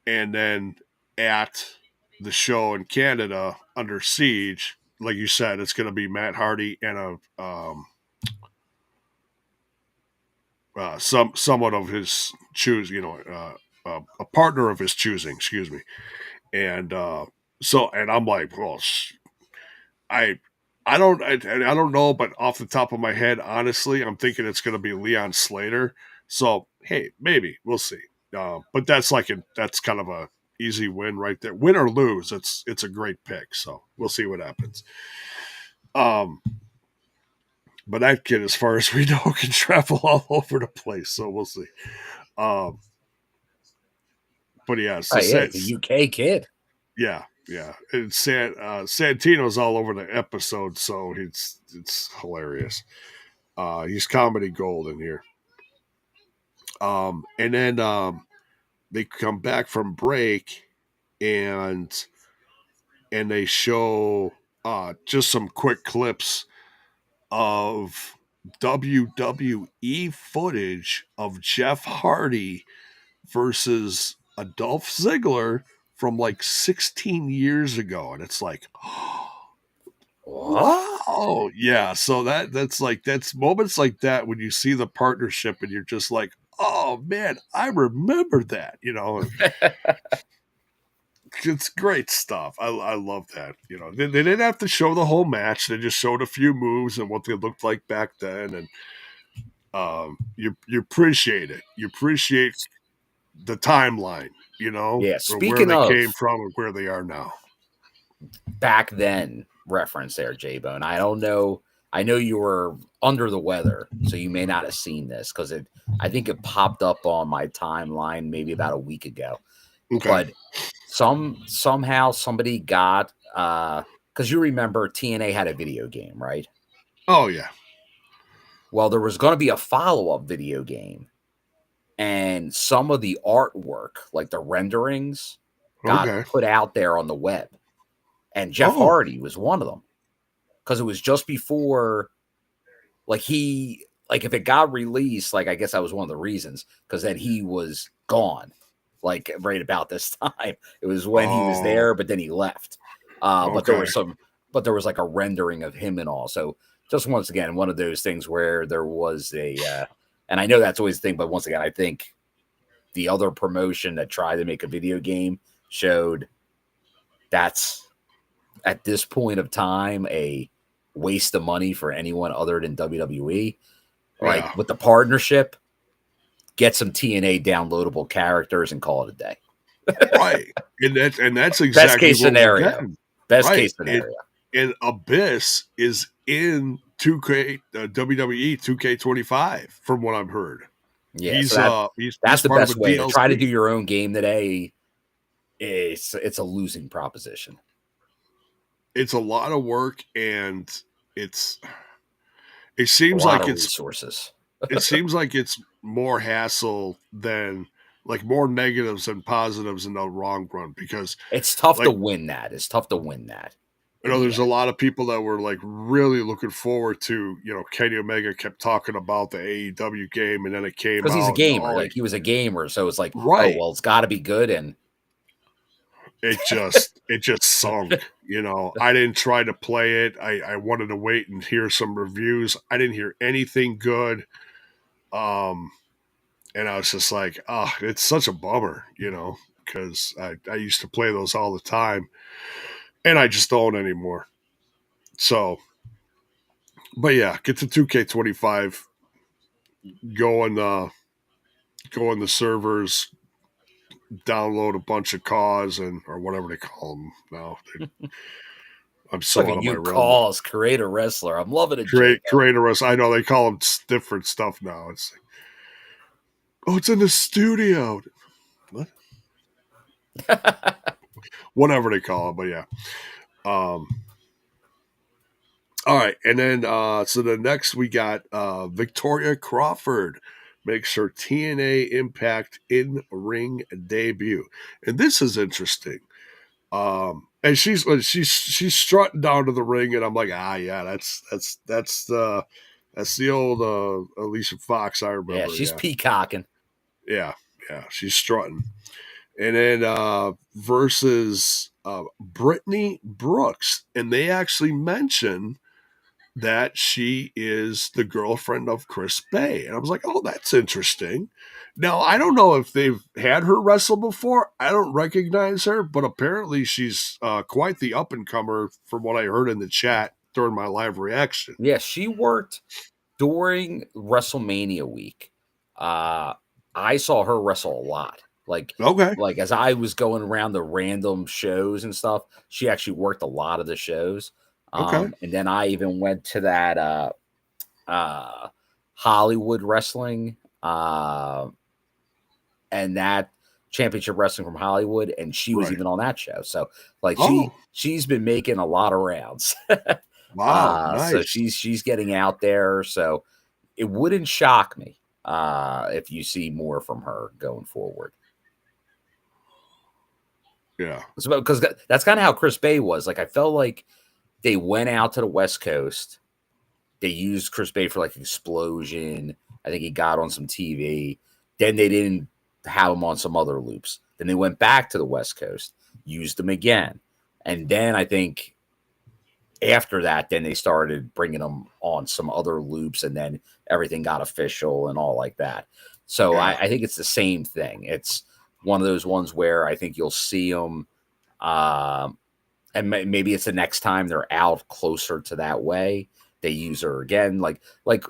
and then at the show in Canada, Under Siege, like you said, it's going to be Matt Hardy and somewhat of his choosing, a partner of his choosing, excuse me. And and I'm like, well, I don't know, but off the top of my head, honestly, I'm thinking it's going to be Leon Slater. So hey, maybe we'll see. But that's that's kind of a easy win right there. Win or lose, it's a great pick. So we'll see what happens. But that kid, as far as we know, can travel all over the place. So we'll see. But yeah, so the UK kid. Yeah. And Santino's all over the episode, so it's hilarious. He's comedy gold in here. And then they come back from break, and they show just some quick clips of WWE footage of Jeff Hardy versus Dolph Ziggler from like 16 years ago. And it's like, What? wow. Yeah. So that's moments like that when you see the partnership and you're just like, oh man, I remember that, it's great stuff. I love that. They didn't have to show the whole match. They just showed a few moves and what they looked like back then. And you appreciate it. You appreciate the timeline, Yeah. or where Speaking they of came from and where they are now. back then reference there, J-Bone, I don't know. I know you were under the weather, so you may not have seen this because I think it popped up on my timeline maybe about a week ago. Okay. But somehow somebody got because you remember TNA had a video game, right? Oh yeah. Well, there was going to be a follow-up video game, and some of the artwork, like the renderings, got Okay. put out there on the web. And Jeff Oh. Hardy was one of them because it was just before, like if it got released, like I guess that was one of the reasons because then he was gone, like right about this time. It was when he was Oh. there, but then he left. But there Okay. was like a rendering of him and all. So just once again, one of those things where there was and I know that's always the thing, but once again, I think the other promotion that tried to make a video game showed that's at this point of time a waste of money for anyone other than WWE. Like Yeah. with the partnership, get some TNA downloadable characters and call it a day. Right. And that's exactly Best case what we're scenario. getting. Best Right. case scenario. And Abyss is in 2K WWE 2K25 from what I've heard. Yeah, He's so he's that's the part best of a way to try to DLC. do your own game today. It's a losing proposition. It's a lot of work, and it A seems lot like of it's resources. it seems like it's more hassle than like more negatives than positives in the long run because It's tough to like win that. there's a lot of people that were like really looking forward to Kenny Omega kept talking about the AEW game and then it came Because he's a out and gamer. Like he was a gamer, so it's like, oh right. well, it's got to be good. And It just sunk. I didn't try to play it. I wanted to wait and hear some reviews. I didn't hear anything good. And I was just like, it's such a bummer, because I used to play those all the time and I just don't anymore. So, but yeah, get to 2K25, go in the servers, download a bunch of cause or whatever they call them now. I'm so look out at of my you, realm. calls, create a wrestler. I'm loving it, Jake. Creators. I know they call them different stuff now. It's like, oh, it's in the studio. What? Whatever they call it, but yeah. All right, and then so the next we got Victoria Crawford makes her TNA Impact in ring debut, and this is interesting. And she's strutting down to the ring, and I'm like, yeah, that's the old Alicia Fox I remember. Yeah, she's Yeah, peacocking. yeah, she's strutting. And then versus Brittnie Brooks, and they actually mention that she is the girlfriend of Chris Bay. And I was like, oh, that's interesting. Now, I don't know if they've had her wrestle before. I don't recognize her, but apparently she's quite the up-and-comer from what I heard in the chat during my live reaction. Yeah, she worked during WrestleMania week. I saw her wrestle a lot. Like as I was going around the random shows and stuff, she actually worked a lot of the shows. And then I even went to that Hollywood wrestling and that championship wrestling from Hollywood, and she was even on that show. So like she's been making a lot of rounds. Wow, nice. So she's getting out there. So it wouldn't shock me if you see more from her going forward. Yeah. So, because that's kind of how Chris Bay was. Like I felt like they went out to the West Coast. They used Chris Bay for like Explosion. I think he got on some TV. Then they didn't have him on some other loops. Then they went back to the West Coast, used him again. And then I think after that, then they started bringing him on some other loops, and then everything got official and all like that. So I think it's the same thing. It's one of those ones where I think you'll see them, and maybe it's the next time they're out closer to that way, they use her again. Like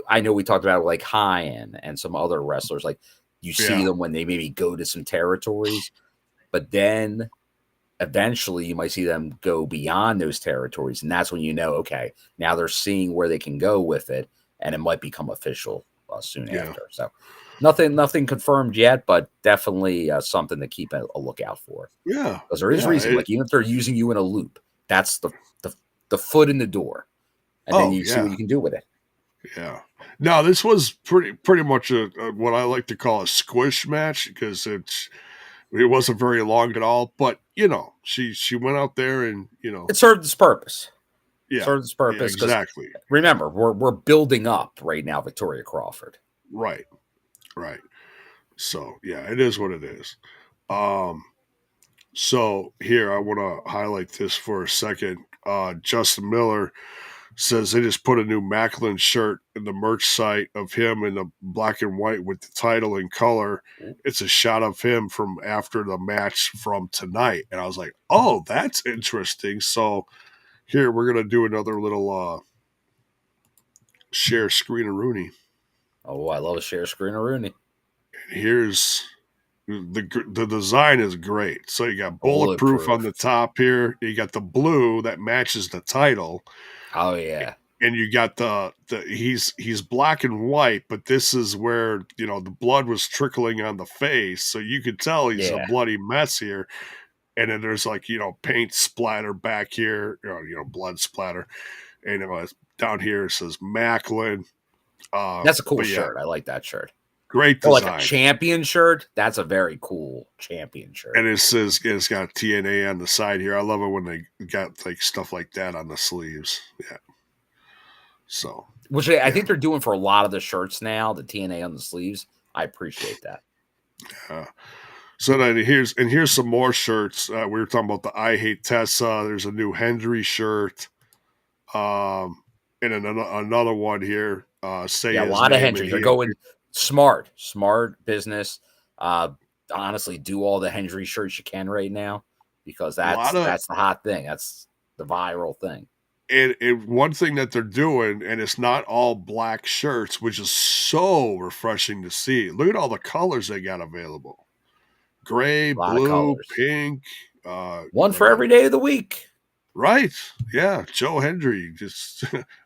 I know we talked about like High-End and some other wrestlers. Like you see them when they maybe go to some territories, but then eventually you might see them go beyond those territories, and that's when you know, okay, now they're seeing where they can go with it, and it might become official soon after. So nothing confirmed yet, but definitely something to keep a lookout for. Yeah, because there is reason. Like even if they're using you in a loop, that's the foot in the door, and then you see what you can do with it. Yeah. No, this was pretty much a what I like to call a squish match, because it wasn't very long at all. But she went out there and it served its purpose. Yeah, served its purpose. Exactly. Remember, we're building up right now, Victoria Crawford. Right. So yeah, it is what it is. So here I want to highlight this for a second. Justin Miller says they just put a new Maclin shirt in the merch site of him in the black and white with the title in color. It's a shot of him from after the match from tonight. And I was like, oh, that's interesting. So here we're going to do another little share screen of Rooney. Oh, I love a share screen of Rooney. And here's the design is great. So you got bulletproof on the top here. You got the blue that matches the title. Oh yeah. And you got the he's black and white, but this is where the blood was trickling on the face, so you could tell he's a bloody mess here. And then there's like paint splatter back here, blood splatter, and down here it says Maclin. That's a cool shirt. I like that shirt. Great design. Like a champion shirt. That's a very cool champion shirt. And it's got TNA on the side here. I love it when they got like stuff like that on the sleeves. Yeah. So, which I think they're doing for a lot of the shirts now, the TNA on the sleeves. I appreciate that. Yeah. So then here's some more shirts. We were talking about the I Hate Tessa. There's a new Hendry shirt. And another one here. Say a lot of Hendry. They're going smart business. Honestly, do all the Hendry shirts you can right now, because that's the hot thing. That's the viral thing. And one thing that they're doing, and it's not all black shirts, which is so refreshing to see. Look at all the colors they got available. Gray, blue, pink. One for every day of the week. Right. Yeah. Joe Hendry. Just,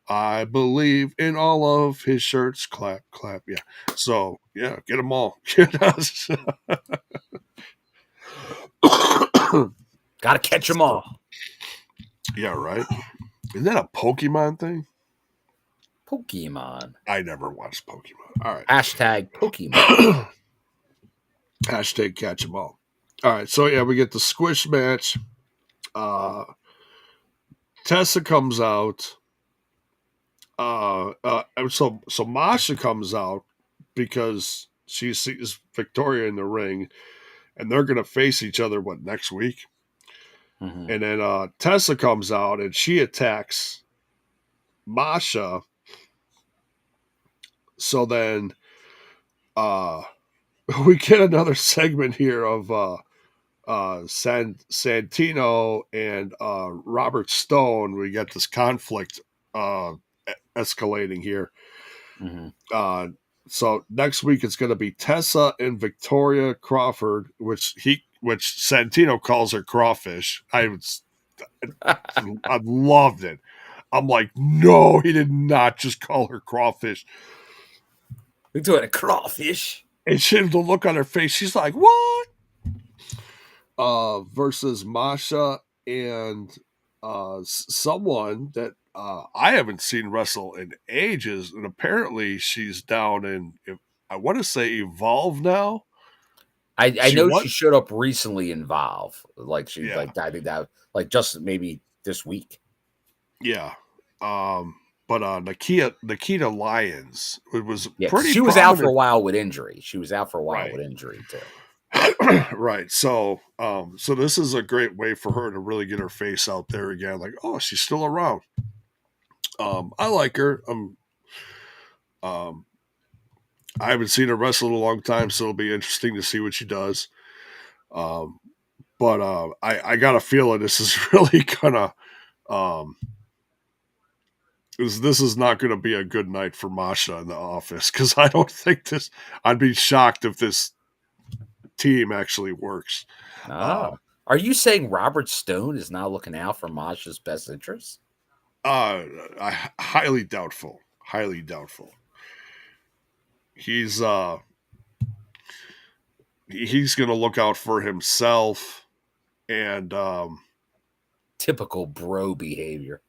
I believe in all of his shirts. Clap, clap. Yeah. So, yeah, get them all. Gotta catch them all. Yeah, right. Isn't that a Pokemon thing? Pokemon. I never watched Pokemon. All right. Hashtag Pokemon. Hashtag catch them all. All right. So, yeah, we get the squish match. Tessa comes out. So Masha comes out because she sees Victoria in the ring, and they're going to face each other, next week? Mm-hmm. And then Tessa comes out and she attacks Masha. So then we get another segment here of Santino and Robert Stone. We got this conflict escalating here. Mm-hmm. So next week it's going to be Tessa and Victoria Crawford, which Santino calls her Crawfish. I loved it. I'm like, no, he did not just call her Crawfish. We're doing a crawfish. And she had the look on her face. She's like, what? Versus Masha and someone that I haven't seen wrestle in ages, and apparently she's down in, I want to say, Evolve now. I know she showed up recently in Evolve, I think that just maybe this week. Yeah. But Nikita Lyons, it was Yeah, pretty she was prominent. out for a while with injury. She was out for a while with injury too. Right. So so this is a great way for her to really get her face out there again. Like, oh, she's still around. I like her. I haven't seen her wrestle in a long time, so it'll be interesting to see what she does. But I got a feeling this is really gonna this is not going to be a good night for Masha in the office, because I don't think this. I'd be shocked if this team actually works. Oh. Are you saying Robert Stone is now looking out for Masha's best interests? Highly doubtful. Highly doubtful. He's going to look out for himself, and typical bro behavior.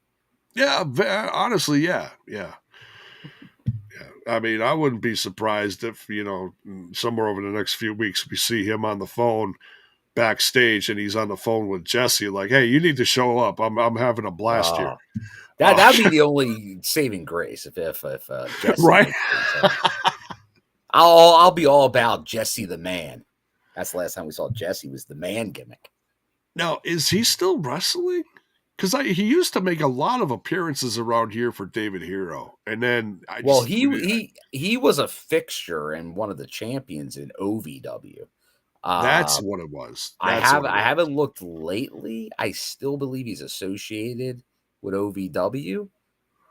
Yeah, honestly, yeah. I mean, I wouldn't be surprised if, somewhere over the next few weeks we see him on the phone backstage, and he's on the phone with Jesse, like, "Hey, you need to show up. I'm having a blast here." That'd be the only saving grace if Jesse, right? I'll be all about Jesse the Man. That's the last time we saw Jesse, was the man gimmick. Now, is he still wrestling? Because he used to make a lot of appearances around here for David Hero, and then he was a fixture and one of the champions in OVW. That's what it was. I haven't looked lately. I still believe he's associated with OVW,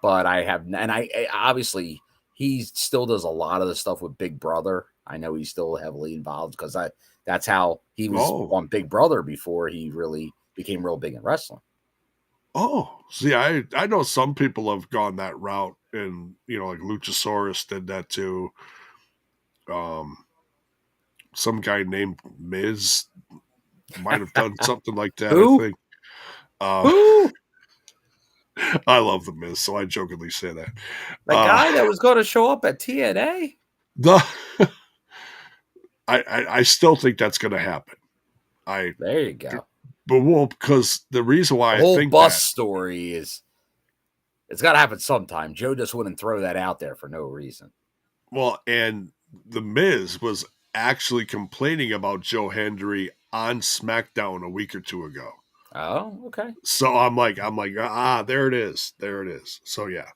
but I have, and I obviously he still does a lot of the stuff with Big Brother. I know he's still heavily involved because that's how he was on Big Brother before he really became real big in wrestling. Oh, see, I know some people have gone that route, and like Luchasaurus did that too. Some guy named Miz might have done something like that. Who? I think. Who? I love the Miz, so I jokingly say that. The guy that was going to show up at TNA. I still think that's going to happen. There you go. But because the reason why the whole I think bus story is, it's got to happen sometime. Joe just wouldn't throw that out there for no reason. Well, and the Miz was actually complaining about Joe Hendry on SmackDown a week or two ago. Oh, okay. So I'm like, there it is. So yeah,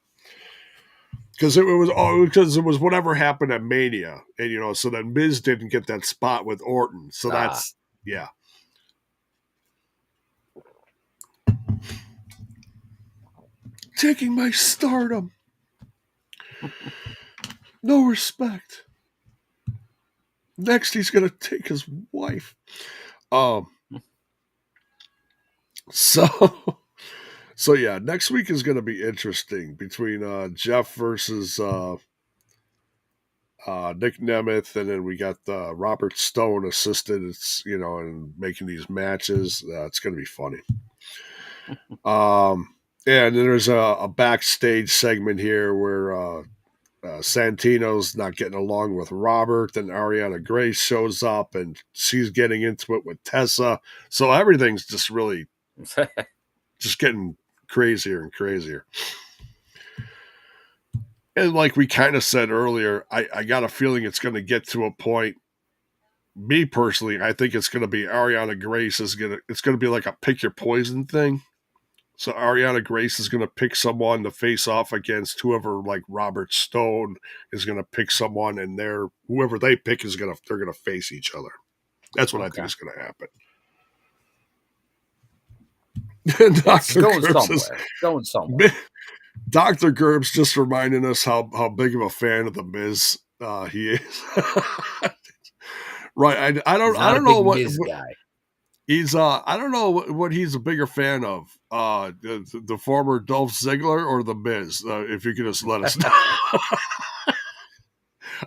because it was whatever happened at Mania, and so then Miz didn't get that spot with Orton. So that's yeah. Taking my stardom. No respect. Next, he's going to take his wife. So yeah, next week is going to be interesting between Jeff versus Nick Nemeth, and then we got Robert Stone assisted. It's and making these matches. It's going to be funny. And then there's a backstage segment here where Santino's not getting along with Robert, and Ariana Grace shows up, and she's getting into it with Tessa. So everything's just really just getting crazier and crazier. And like we kind of said earlier, I got a feeling it's going to get to a point. Me personally, I think it's going to be Ariana Grace it's going to be like a pick your poison thing. So Ariana Grace is going to pick someone to face off against whoever, like Robert Stone is going to pick someone, and whoever they pick they're going to face each other. That's what I think is going to happen. It's going somewhere. Dr. Gerb's just reminding us how big of a fan of the Miz he is. Right. I don't know what Miz guy. He's I don't know what he's a bigger fan of, the former Dolph Ziggler or the Miz. If you could just let us know.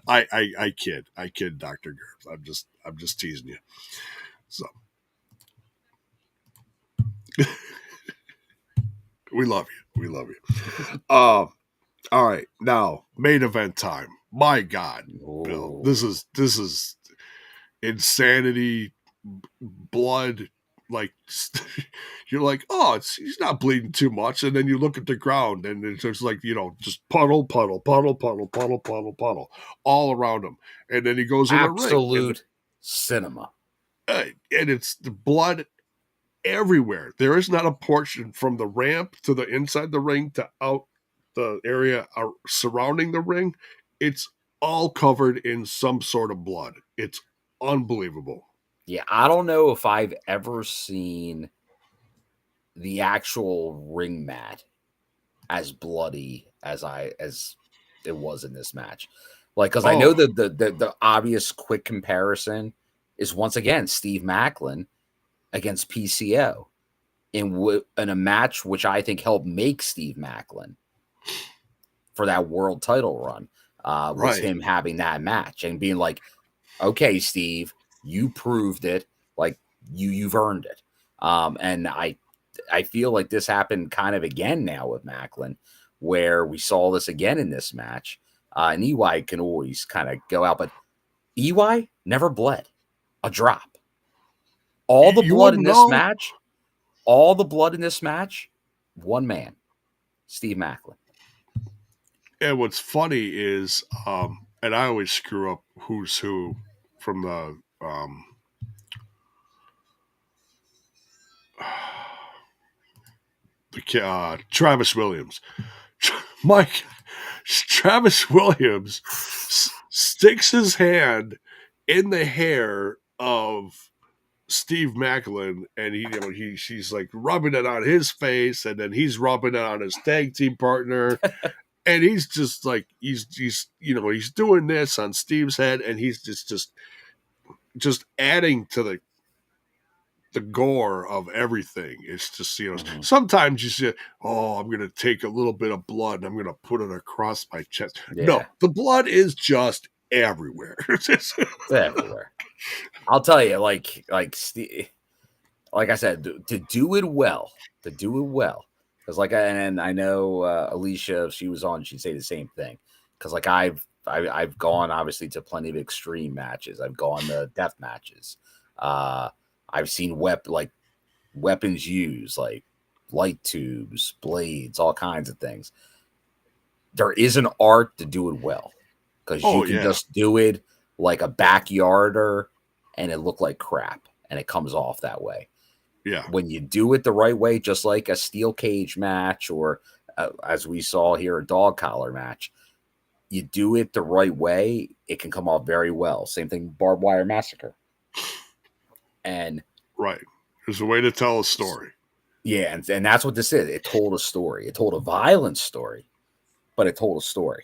I kid, Dr. Gerbs. I'm just teasing you. So we love you. All right, now main event time. My God, Bill, this is insanity, blood, like you're like, oh, he's not bleeding too much, and then you look at the ground, and it's just like, just puddle, all around him, and then he goes in the ring, Absolute cinema. and it's the blood everywhere. There is not a portion from the ramp to the inside the ring to out the area surrounding the ring. It's all covered in some sort of blood. It's unbelievable. Yeah, I don't know if I've ever seen the actual ring mat as bloody as it was in this match. Like, because I know the obvious quick comparison is once again Steve Maclin against PCO in a match which I think helped make Steve Maclin for that world title run. Was him having that match and being like, okay, Steve, you proved it. Like you've earned it. And I feel like this happened kind of again now with Maclin, where we saw this again in this match. And EY can always kind of go out, but EY never bled a drop. All the blood in this match, one man, Steve Maclin. And what's funny is, and I always screw up who's who from the Travis Williams. Travis Williams sticks his hand in the hair of Steve Maclin, and she's like rubbing it on his face, and then he's rubbing it on his tag team partner. And he's just like he's doing this on Steve's head, and he's just adding to the gore of everything. It's just sometimes you say, "Oh, I'm gonna take a little bit of blood and I'm gonna put it across my chest." Yeah. No, the blood is just everywhere. It's everywhere. I'll tell you, like I said, to do it well. Because and I know Alicia, if she was on, she'd say the same thing. Because like I've gone obviously to plenty of extreme matches. I've gone to death matches. I've seen weapons used, like light tubes, blades, all kinds of things. There is an art to do it well, because you can just do it like a backyarder and it look like crap and it comes off that way. Yeah. When you do it the right way, just like a steel cage match or as we saw here, a dog collar match, you do it the right way, it can come off very well. Same thing, barbed wire massacre. And right. There's a way to tell a story. Yeah, and that's what this is. It told a story. It told a violent story, but it told a story.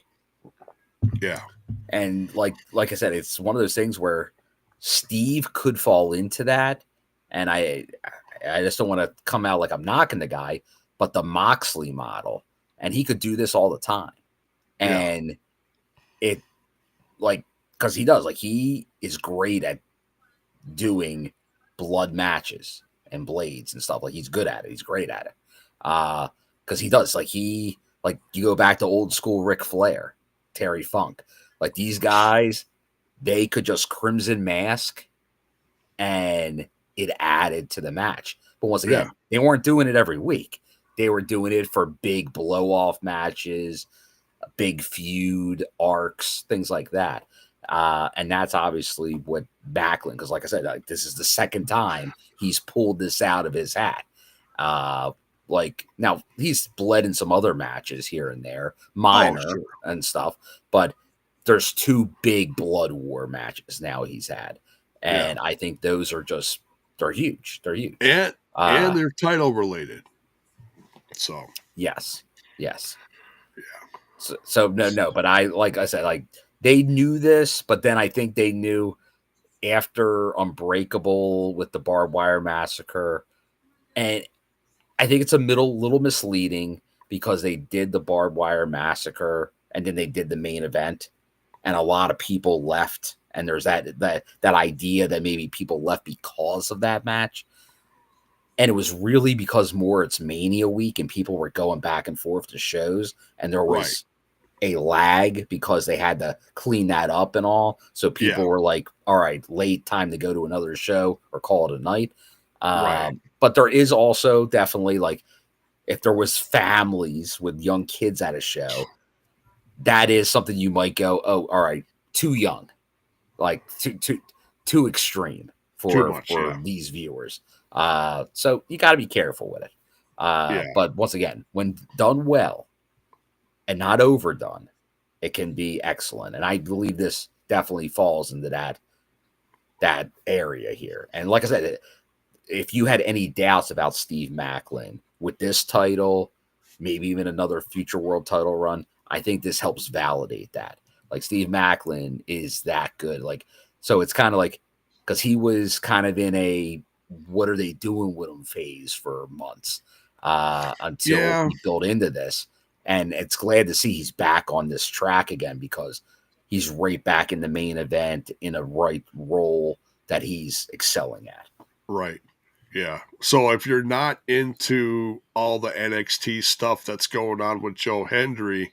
Yeah. And like I said, it's one of those things where Steve could fall into that. And I just don't want to come out like I'm knocking the guy, but the Moxley model, and he could do this all the time. And it, like, because he does, like, he is great at doing blood matches and blades and stuff. Like, he's good at it. He's great at it. Because he does, like, you go back to old school Ric Flair, Terry Funk. Like, these guys, they could just Crimson Mask and it added to the match. But once again, they weren't doing it every week. They were doing it for big blow-off matches, big feud arcs, things like that. And that's obviously what Maclin, because like I said, like, this is the second time he's pulled this out of his hat. Like, now he's bled in some other matches here and there, minor and stuff, but there's two big blood war matches now he's had. And I think those are just, they're huge. They're huge. And they're title related. So yes. Yeah. So no, but like I said, like, they knew this, but then I think they knew after Unbreakable with the barbed wire massacre, and I think it's a little misleading because they did the barbed wire massacre and then they did the main event, and a lot of people left, and there's that idea that maybe people left because of that match. And it was really because more it's Mania week and people were going back and forth to shows, and there was a lag because they had to clean that up and all. So people were like, all right, late, time to go to another show or call it a night. Right. But there is also definitely like if there was families with young kids at a show, that is something you might go, oh, all right, too young, like too extreme Too for much. Yeah. these viewers. So you got to be careful with it. Yeah. But once again, when done well and not overdone, it can be excellent. And I believe this definitely falls into that area here. And like I said, if you had any doubts about Steve Maclin with this title, maybe even another future world title run, I think this helps validate that. Like Steve Maclin is that good. Like, so it's kind of like because he was kind of in a what are they doing with him phase for months until Yeah. he built into this. And it's glad to see he's back on this track again because he's right back in the main event in a right role that he's excelling at. Right. Yeah. So if you're not into all the NXT stuff that's going on with Joe Hendry,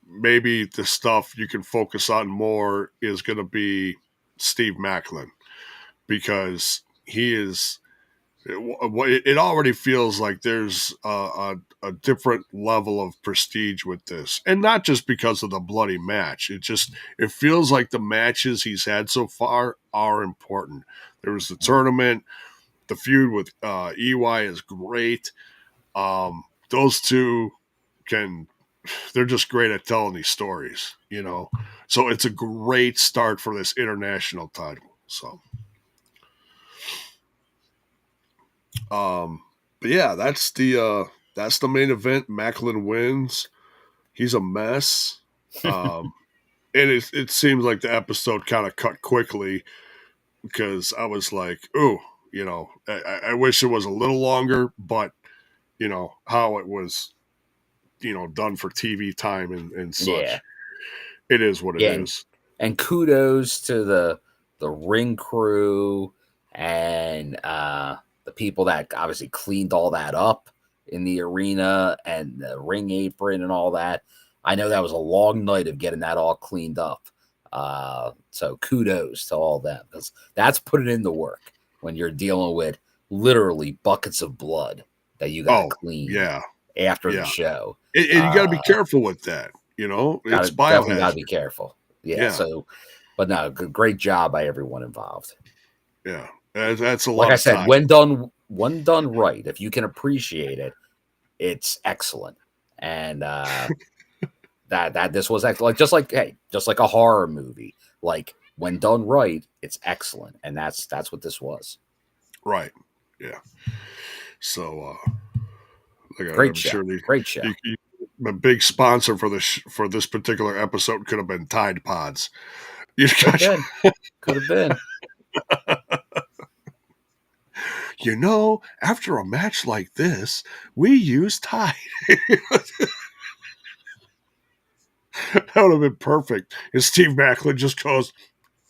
maybe the stuff you can focus on more is going to be Steve Maclin because he is. It already feels like there's a different level of prestige with this, and not just because of the bloody match. It feels like the matches he's had so far are important. There was the tournament. The feud with EY is great. Those two they're just great at telling these stories, you know. So it's a great start for this international title. So, but yeah, that's the main event. Maclin wins. He's a mess. And it seems like the episode kind of cut quickly because I was like, oh, I wish it was a little longer, but how it was, done for TV time and Yeah. such. It is what it Yeah. is. And kudos to the ring crew and the people that obviously cleaned all that up in the arena and the ring apron and all that. I know that was a long night of getting that all cleaned up. So kudos to all them because that's putting in the work when you're dealing with literally buckets of blood that you got to clean yeah. after the Yeah. show. And you got to be careful with that. It's Definitely got to biohazard. be careful. Yeah. Yeah. So, but no, great job by everyone involved. Yeah. That's a lot Like I of said, time. when done right, if you can appreciate it, it's excellent. And that this was excellent. Just like a horror movie. Like when done right, it's excellent, and that's what this was. Right. Yeah. So, Great I'm show. sure Great show. a big sponsor for this particular episode could have been Tide Pods. Could have been. After a match like this, we use Tide. That would have been perfect. And Steve Maclin just goes,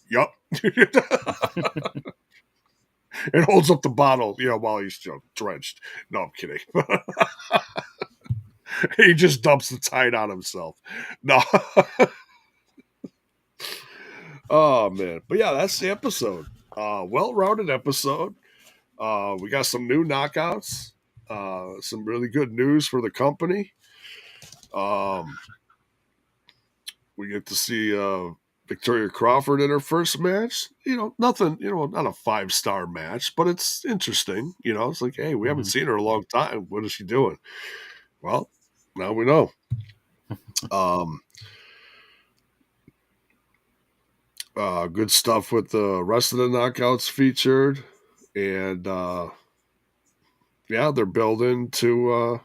"Yup," and holds up the bottle, while he's drenched. No, I'm kidding. He just dumps the Tide on himself. No. Oh man, but yeah, that's the episode. Well-rounded episode. We got some new knockouts. Some really good news for the company. We get to see Victoria Crawford in her first match. Nothing. Not a 5-star match, but it's interesting. It's like, hey, we haven't seen her in a long time. What is she doing? Well, now we know. Good stuff with the rest of the knockouts featured, and yeah, they're building to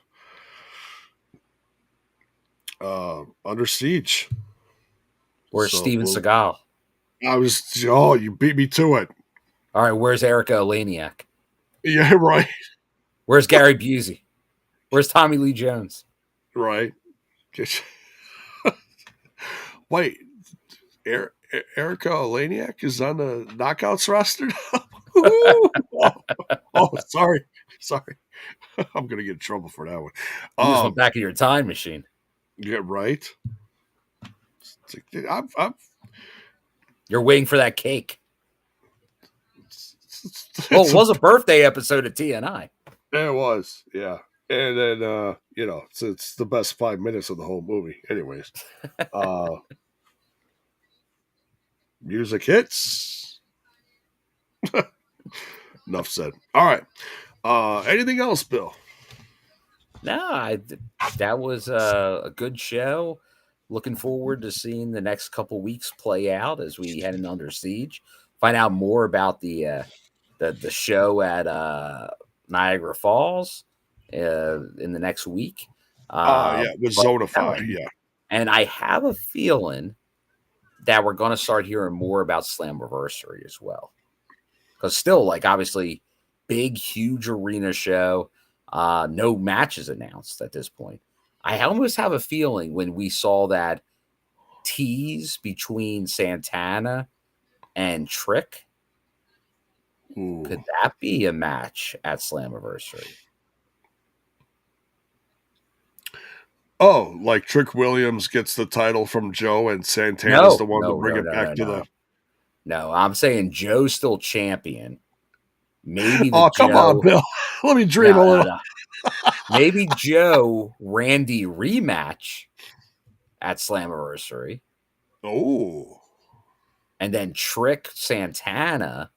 Under Siege. Where's Steven Seagal? You beat me to it. All right, where's Erica Eleniak? Yeah, right. Where's Gary Busey? Where's Tommy Lee Jones? Right. Wait, Erica Eleniak is on the knockouts roster now? oh, sorry. I'm gonna get in trouble for that one. You just went back in your time machine. Yeah, right. You're waiting for that cake. Well, it was a birthday episode of TNI. It was, yeah. And then it's the best 5 minutes of the whole movie. Anyways, music hits. Enough said. All right. Anything else, Bill? No, that was a good show. Looking forward to seeing the next couple weeks play out as we head into Under Siege. Find out more about the show at Niagara Falls in the next week. With Zonify, yeah. And I have a feeling that we're going to start hearing more about Slammiversary as well. Because still, like, obviously, big, huge arena show. No matches announced at this point. I almost have a feeling when we saw that tease between Santana and Trick, could that be a match at Slammiversary? Oh, like Trick Williams gets the title from Joe and Santana's the one to bring it back to the... No, I'm saying Joe's still champion. Maybe come on, Bill. Let me dream a little. No. Maybe Joe Randy rematch at Slammiversary. Oh. And then Trick Santana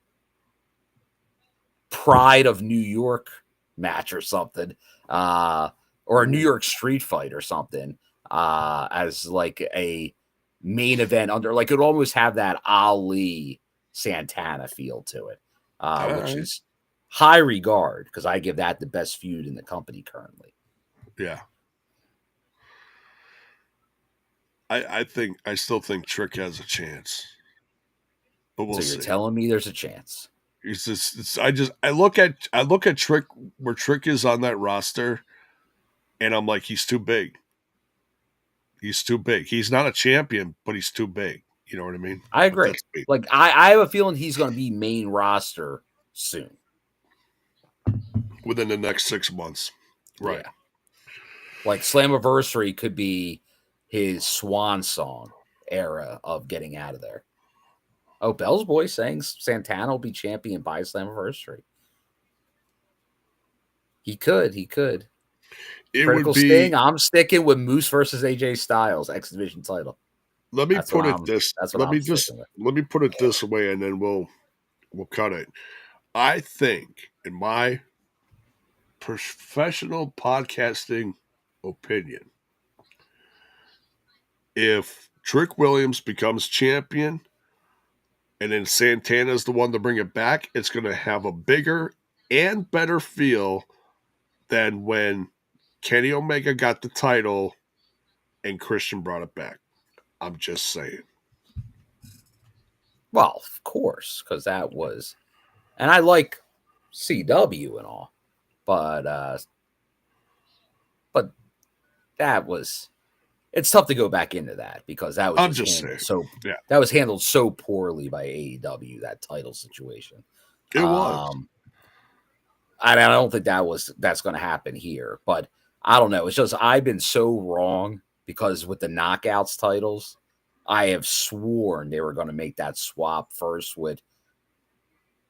Pride of New York match or something. Or a New York street fight or something. As like a main event under, like, it would almost have that Ali Santana feel to it. Which is high regard, because I give that the best feud in the company currently. Yeah. I still think Trick has a chance. But we'll see. So you're telling me there's a chance. I look at Trick, where Trick is on that roster, and I'm like, he's too big. He's too big. He's not a champion, but he's too big. You know what I mean? I agree. Like, I have a feeling he's going to be main roster soon. Within the next 6 months. Right. Yeah. Like, Slammiversary could be his swan song era of getting out of there. Oh, Bell's Boy saying Santana will be champion by Slammiversary. He could. It Critical would be... Sting, I'm sticking with Moose versus AJ Styles, X Division title. Let me put it this way, and then we'll cut it. I think, in my professional podcasting opinion, if Trick Williams becomes champion and then Santana's the one to bring it back, it's going to have a bigger and better feel than when Kenny Omega got the title and Christian brought it back. I'm just saying. Well, of course, because that was... And I like CW and all, but that was... It's tough to go back into that, because that was that was handled so poorly by AEW, that title situation. It was. I don't think that's going to happen here, but I don't know. It's just I've been so wrong, because with the Knockouts titles, I have sworn they were going to make that swap first with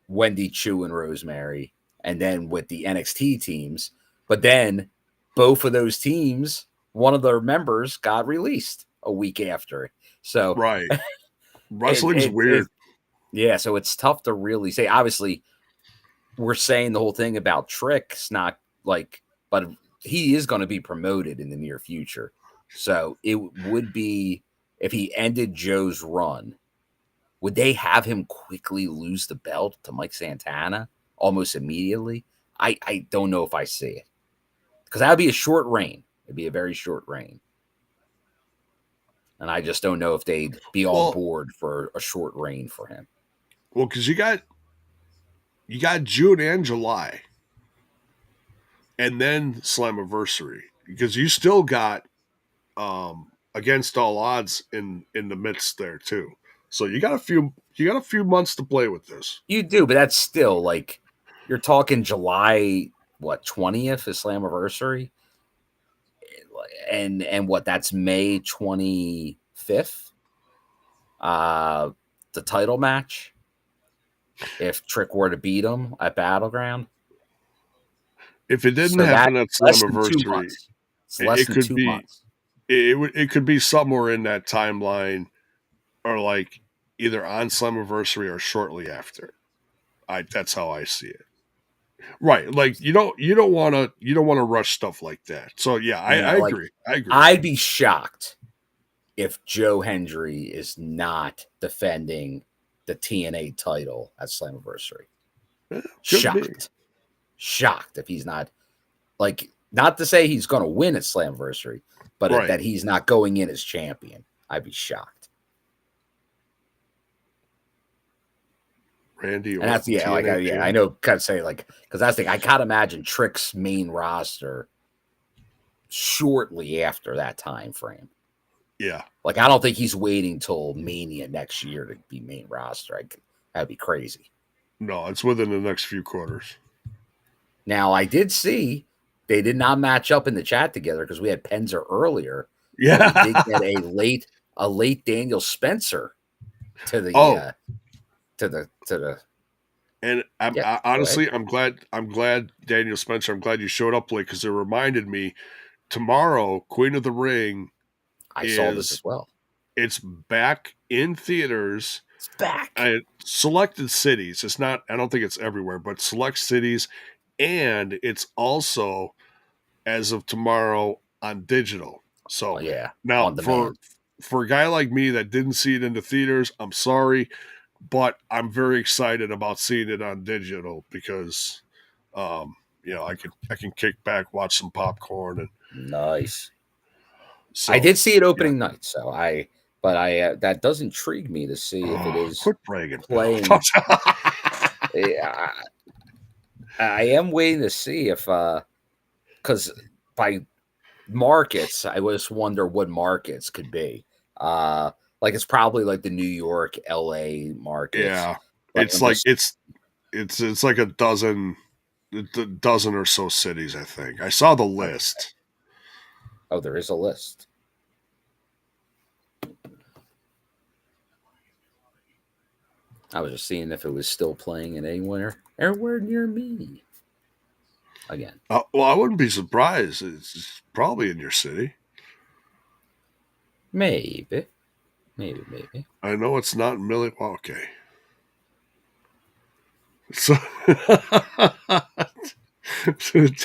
Wendy Choo and Rosemary, and then with the NXT teams. But then both of those teams, one of their members got released a week after. So right, wrestling's weird. So it's tough to really say. Obviously, we're saying the whole thing about Trick's not like, but he is going to be promoted in the near future. So it would be, if he ended Joe's run, would they have him quickly lose the belt to Mike Santana almost immediately? I don't know if I see it, because that would be a short reign. It'd be a very short reign. And I just don't know if they'd be on board for a short reign for him. Well, because you got June and July, and then Slammiversary, because you still got Against All Odds in the midst there too. So you got a few months to play with this. You do, but that's still like, you're talking July 20th is Slammiversary, and that's May 25th. The title match. if Trick were to beat him at Battleground. If it didn't So happen at less than 2 Slammiversary, months. It's less it than could 2 be months. it could be somewhere in that timeline, or like either on Slammiversary or shortly after. That's how I see it. Right, like you don't want to rush stuff like that. So yeah, I Like, agree. I agree. I'd be shocked if Joe Hendry is not defending the TNA title at Slammiversary. Shocked if he's not, like, not to say he's going to win at Slammiversary, but that he's not going in as champion. I'd be shocked. Randy, and that's I know, kind of say, like, because that's the thing. I can't imagine Trick's main roster shortly after that time frame. Yeah, like, I don't think he's waiting till Mania next year to be main roster. That'd be crazy. No, it's within the next few quarters. Now, I did see they did not match up in the chat together because we had Penzer earlier. Yeah, we did get a late Daniel Spencer to the And I'm glad Daniel Spencer. I'm glad you showed up late because it reminded me tomorrow, Queen of the Ring. I saw this as well. It's back in theaters. It's back. Selected cities. It's not. I don't think it's everywhere, but select cities, and it's also as of tomorrow on digital. So now for a guy like me that didn't see it in the theaters, I'm sorry. But I'm very excited about seeing it on digital because, I can kick back, watch some popcorn, and nice. So, I did see it opening night, so that does intrigue me to see if it is quit bragging playing. I am waiting to see if, because by markets, I just wonder what markets could be. Like, it's probably like the New York, LA markets. Yeah, it's like it's like a dozen or so cities. I think I saw the list. Oh, there is a list. I was just seeing if it was still playing in anywhere near me. Again. Well, I wouldn't be surprised. It's probably in your city. Maybe. I know it's not in Milwaukee. Okay. So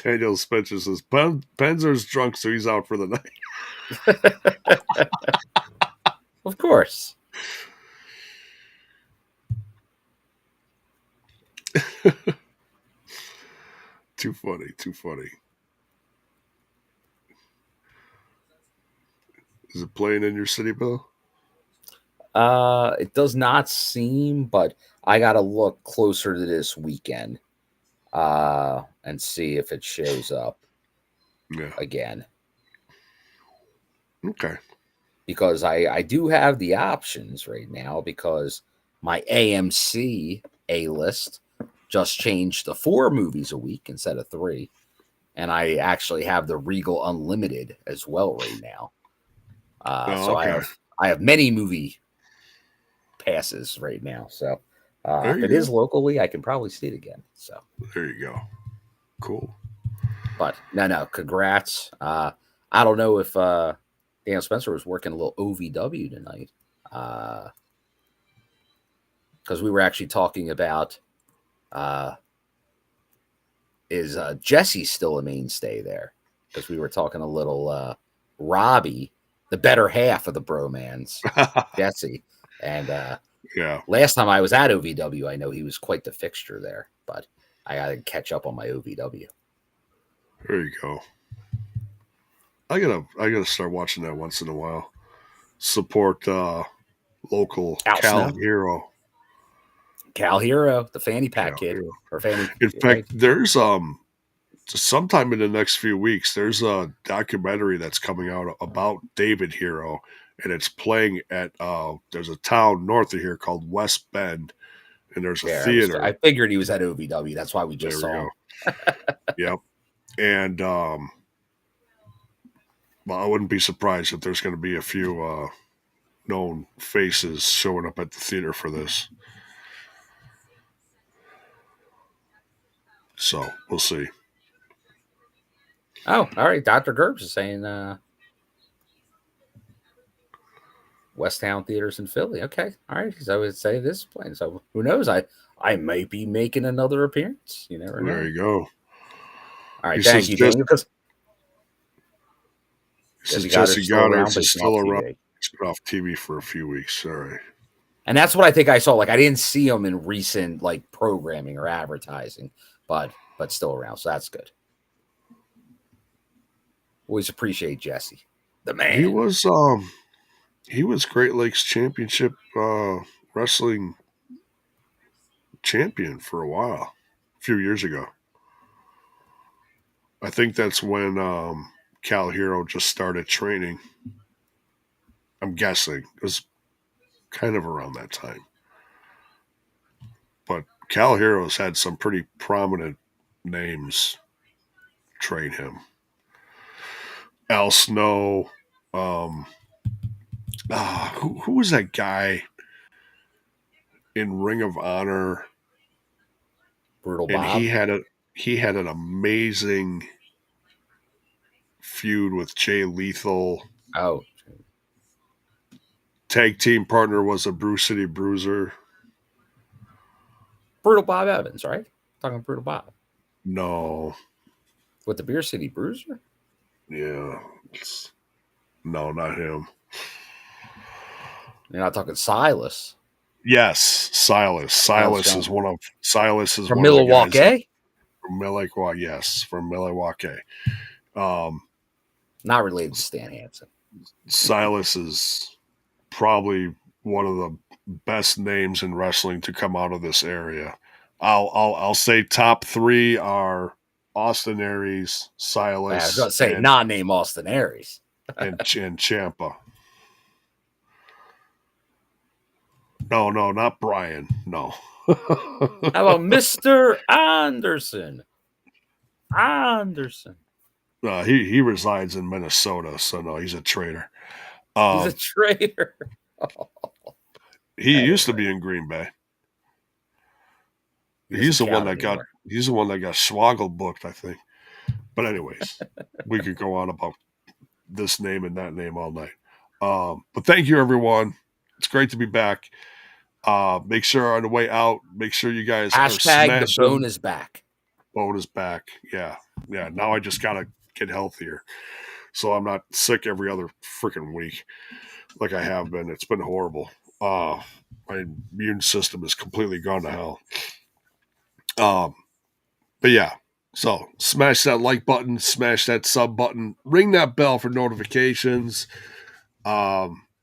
Daniel Spencer says Penzer's drunk, so he's out for the night. Of course. Too funny. Is it playing in your city, Bill? It does not seem, but I gotta look closer to this weekend, and see if it shows up. Again. Okay. Because I do have the options right now because my AMC A-list just changed to 4 movies a week instead of 3. And I actually have the Regal Unlimited as well right now. So I have many movie passes right now. So if it is locally, I can probably see it again. So there you go. Cool. But no, congrats. I don't know if Daniel Spencer was working a little OVW tonight. Because we were actually talking about is Jesse still a mainstay there? Because we were talking a little Robbie, the better half of the bromance, Jesse. And last time I was at OVW, I know he was quite the fixture there. But I got to catch up on my OVW. There you go. I gotta start watching that once in a while. Support local Cal Hero. Cal Hero, the fanny pack kid. Or fanny. In fact, there's sometime in the next few weeks, there's a documentary that's coming out about David Hero, and it's playing at there's a town north of here called West Bend, and there's a theater. I figured he was at OVW. That's why we just saw him. Yep. And well, I wouldn't be surprised if there's going to be a few known faces showing up at the theater for this. So we'll see. Oh, all right. Dr. Gerbs is saying West Town Theaters in Philly. Okay. All right. Because I would say this is playing. So who knows? I might be making another appearance. You never know. There you go. All right. Thank you, Daniel. Because Jesse Goddard is still around. He's been off TV for a few weeks. All right. And that's what I think I saw. Like, I didn't see him in recent like programming or advertising, but still around. So that's good. Always appreciate Jesse, the man. He was Great Lakes Championship wrestling champion for a while, a few years ago. I think that's when Cal Hero just started training. I'm guessing it was kind of around that time. But Cal Hero's had some pretty prominent names train him. Al Snow. Who was that guy in Ring of Honor? Brutal Bob. He had an amazing feud with Jay Lethal. Oh. Tag team partner was a Brew City Bruiser. Brutal Bob Evans, right? Talking Brutal Bob. No. With the Beer City Bruiser? Yeah. No, not him. You're not talking Silas. Yes, Silas. Silas is one of from Milwaukee. From Milwaukee, yes, from Milwaukee. Not related to Stan Hansen. Silas is probably one of the best names in wrestling to come out of this area. I'll say top three are Austin Aries, Silas. I was going to say not name Austin Aries and Ciampa. No, not Brian. No. How about Mr. Anderson? He resides in Minnesota, so no, he's a traitor. He's a traitor. He used to be in Green Bay. He's the one that got Schwagel booked, I think. But anyways, we could go on about this name and that name all night. But thank you, everyone. It's great to be back. Make sure on the way out, make sure you guys hashtag the bone is back. Bone is back. Yeah. Now I just gotta get healthier, so I'm not sick every other freaking week like I have been. It's been horrible. My immune system is completely gone to hell. But yeah. So smash that like button, smash that sub button, ring that bell for notifications.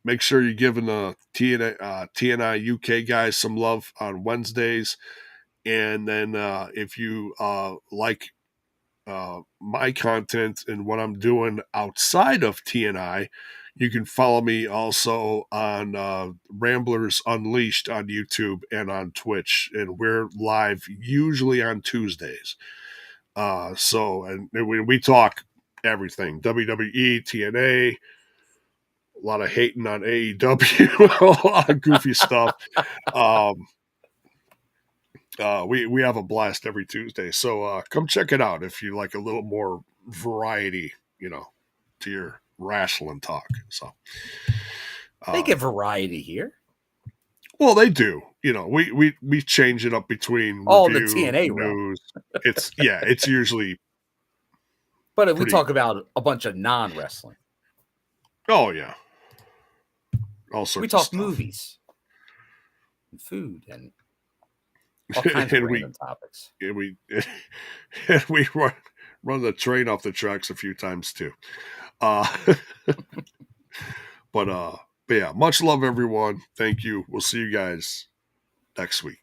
Make sure you're giving the TNI UK guys some love on Wednesdays. And then if you like my content and what I'm doing outside of TNI, you can follow me also on Ramblers Unleashed on YouTube and on Twitch. And we're live usually on Tuesdays. And we talk everything, WWE, TNA, a lot of hating on AEW, a lot of goofy stuff. We have a blast every Tuesday. So come check it out if you like a little more variety, to your wrestling talk. So they get variety here. Well, they do. We change it up between the news. TNA realm. It's usually. But we talk about a bunch of non-wrestling. Oh yeah. All sorts. We talk of stuff. Movies, and food, and all kinds of random topics. And we run the train off the tracks a few times too. But yeah, much love, everyone. Thank you. We'll see you guys next week.